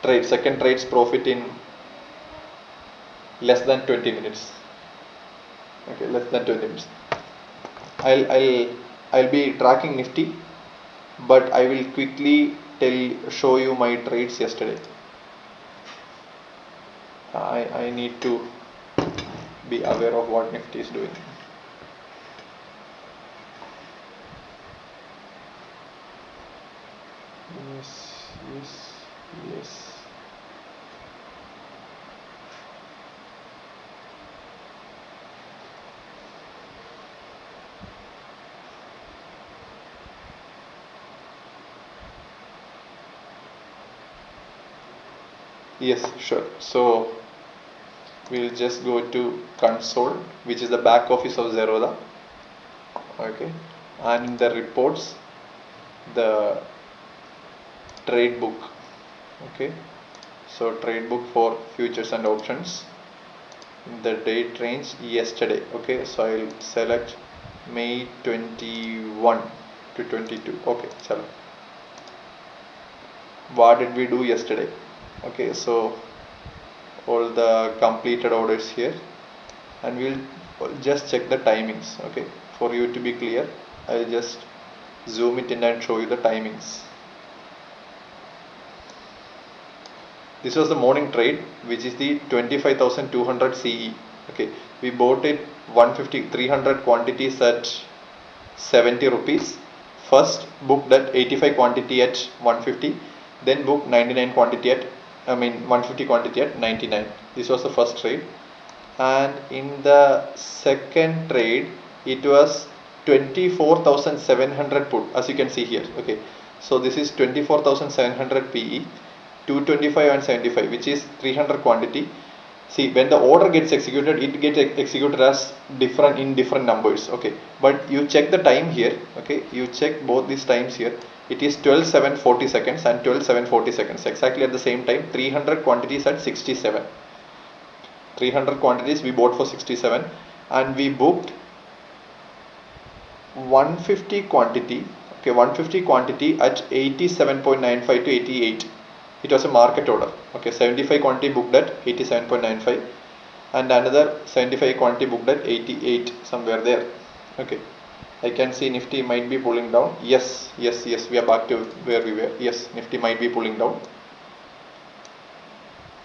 trade's profit in less than 20 minutes. Okay, less than 20 minutes. I'll be tracking Nifty, but I will quickly show you my trades yesterday. I need to be aware of what Nifty is doing. Yes. Yes, sure. So we'll just go to console, which is the back office of Zerodha. Okay, and in the reports, the trade book. Okay, so trade book for futures and options, the date range yesterday. Okay, so I'll select May 21 to 22. Okay, chalo. What did we do yesterday? Okay, so all the completed orders here, and we'll just check the timings. Okay, for you to be clear, I'll just zoom it in and show you the timings. This was the morning trade, which is the 25,200 CE. Okay, we bought it 150, 300 quantities at 70 rupees. First booked at 85 quantity at 150, then booked 99 quantity at 150 quantity at 99. This was the first trade, and in the second trade it was 24,700 put, as you can see here. Okay, so this is 24,700 PE, 225 and 75, which is 300 quantity. See, when the order gets executed, it gets executed as different numbers. Okay, but you check the time here. Okay, you check both these times here. It is 12:07:40 seconds and 12:07:40 seconds, exactly at the same time. 300 quantities at 67. 300 quantities we bought for 67, and we booked 150 quantity. Okay, 150 quantity at 87.95 to 88. It was a market order. Okay, 75 quantity booked at 87.95 and another 75 quantity booked at 88, somewhere there. Okay, I can see Nifty might be pulling down. Yes, we are back to where we were. Yes, Nifty might be pulling down.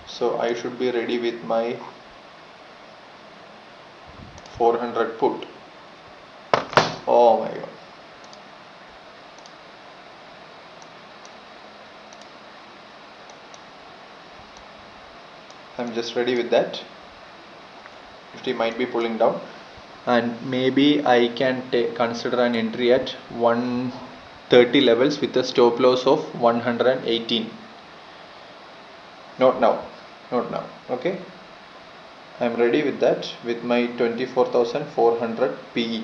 So I should be ready with my 400 put. Oh my god. I'm just ready with that. Nifty might be pulling down, and maybe I can consider an entry at 130 levels with a stop loss of 118. Not now. Okay, I'm ready with that with my 24,400 PE.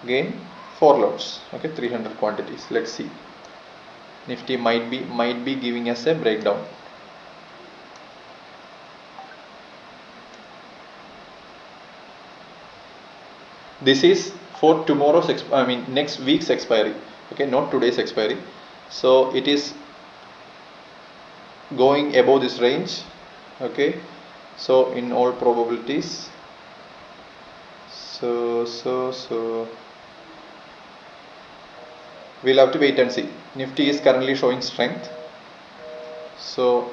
Again 4 lots. Okay, 300 quantities. Let's see. Nifty might be giving us a breakdown. This is for tomorrow's next week's expiry. Okay, not today's expiry. So it is going above this range. Okay, so in all probabilities, so we'll have to wait and see. Nifty is currently showing strength. So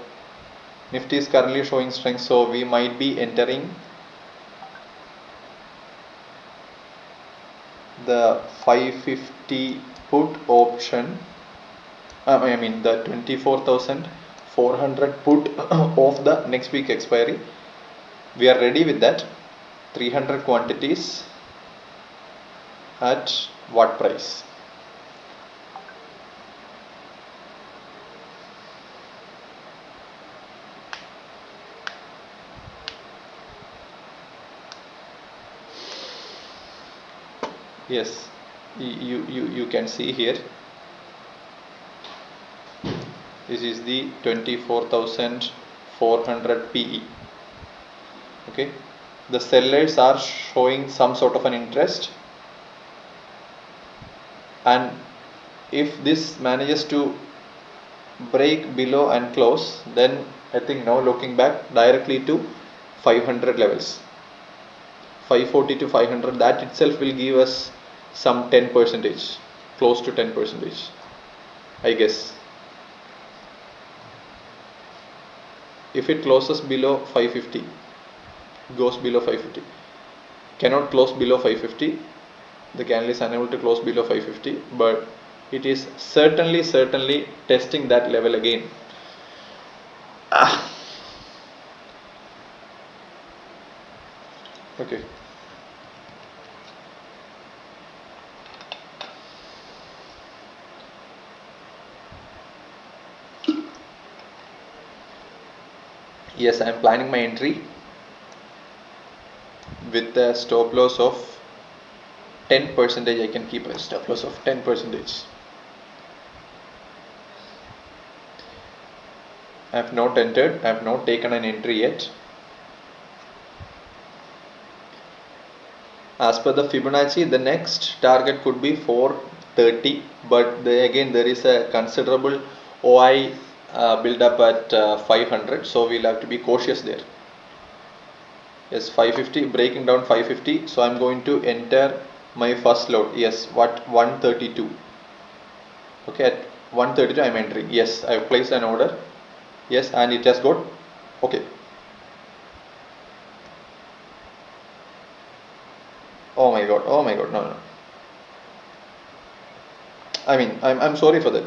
we might be entering the 550 put option. The 24,400 put of the next week expiry. We are ready with that. 300 quantities at what price? Yes, you can see here. This is the 24,400 PE. Okay, the sellers are showing some sort of an interest, and if this manages to break below and close, then I think now looking back directly to 500 levels, 540 to 500, that itself will give us some 10%, close to 10%, I guess. If it closes below 550, goes below 550, cannot close below 550, the candle is unable to close below 550, but it is certainly testing that level again. Okay, yes, I am planning my entry with a stop loss of 10%. I can keep a stop loss of 10%. I have not entered, I have not taken an entry yet. As per the Fibonacci, the next target could be 430, but again there is a considerable OI build up at 500, so we'll have to be cautious there. Yes, 550, breaking down 550, so I'm going to enter my first lot. Yes, 132. Okay, at 132 I'm entering. Yes, I've placed an order. Yes, and it has got okay. Oh my god, no. I'm sorry for that.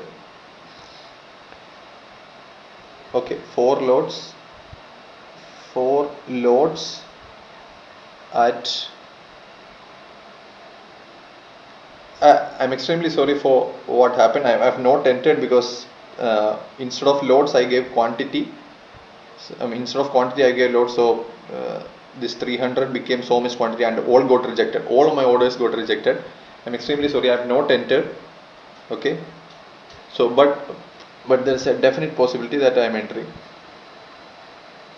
Okay, 4 loads at I'm extremely sorry for what happened. I have not entered because instead of loads I gave quantity. Instead of quantity I gave loads, so this 300 became so much quantity and all got rejected. All of my orders got rejected. I'm extremely sorry, I have not entered. Okay, so but there's a definite possibility that I am entering.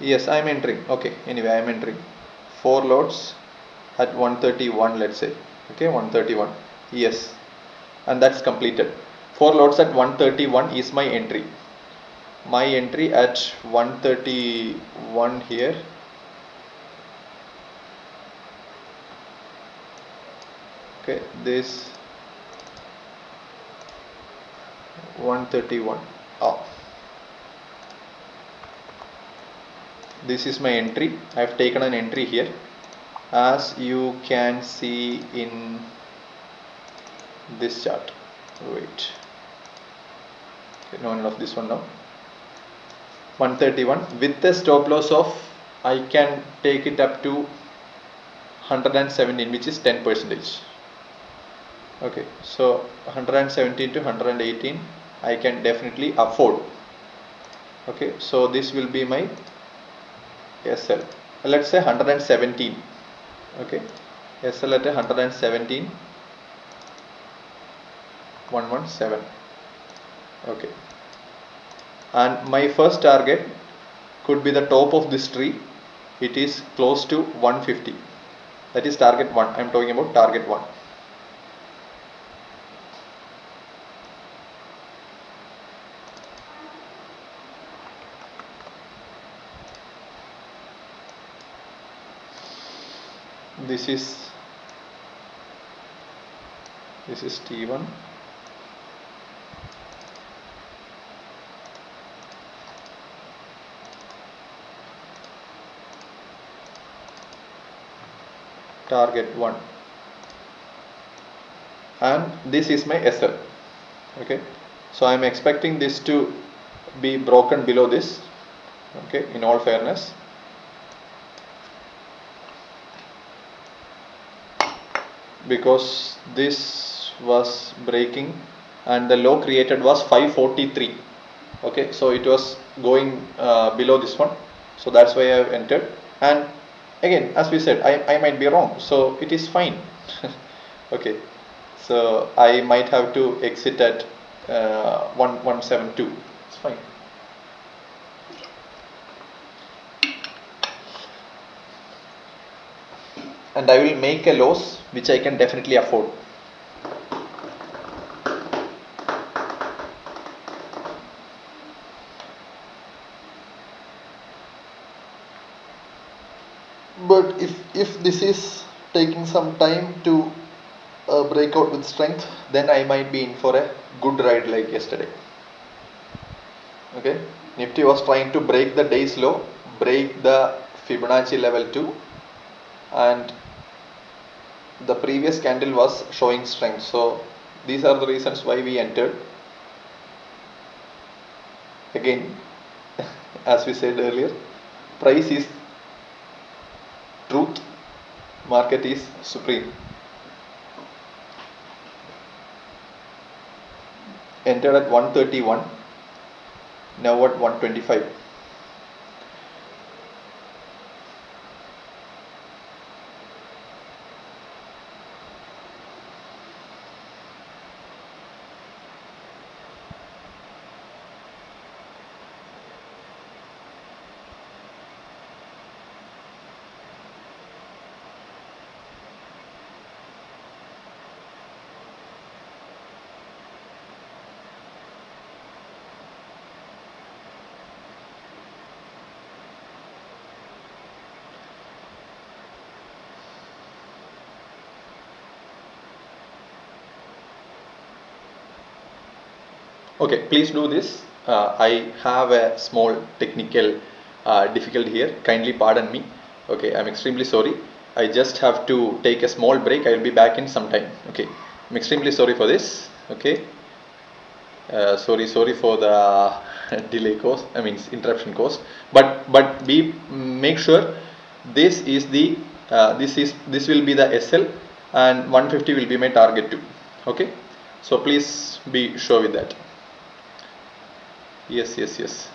Yes, I'm entering. Okay, anyway, I'm entering 4 lots at 131, let's say. Okay, 131. Yes, and that's completed. 4 lots at 131 is my entry. My entry at 131 here. Okay, this 131. Oh, this is my entry. I have taken an entry here, as you can see in this chart. Wait, okay, no, of this one now. 131 with the stop loss of, I can take it up to 117, which is 10%. Okay, so 117 to 118 I can definitely afford. Okay, so this will be my SL. Let's say 117. Okay, SL at 117, 117. Okay, and my first target could be the top of this tree. It is close to 150. That is target 1. I am talking about target 1. This is T1. Target 1, and this is my SL. Okay, so I am expecting this to be broken below this. Okay, in all fairness, because this was breaking and the low created was 543. Okay, so it was going below this one, so that's why I have entered. And again, as we said, I might be wrong, so it is fine. Okay, so I might have to exit at 172. It's fine. And I will make a loss which I can definitely afford. But if this is taking some time to break out with strength, then I might be in for a good ride like yesterday. Okay, Nifty was trying to break the day's low, break the Fibonacci level 2, and the previous candle was showing strength. So these are the reasons why we entered. Again, as we said earlier, price is truth, market is supreme. Entered at 131, now at 125. Okay, please do this. I have a small technical difficulty here. Kindly pardon me. Okay, I'm extremely sorry. I just have to take a small break. I will be back in some time. Okay, I'm extremely sorry for this. Okay, sorry for the delay cost. I mean interruption cost. But make sure this is the this will be the SL, and 150 will be my target too. Okay, so please be sure with that. Yes.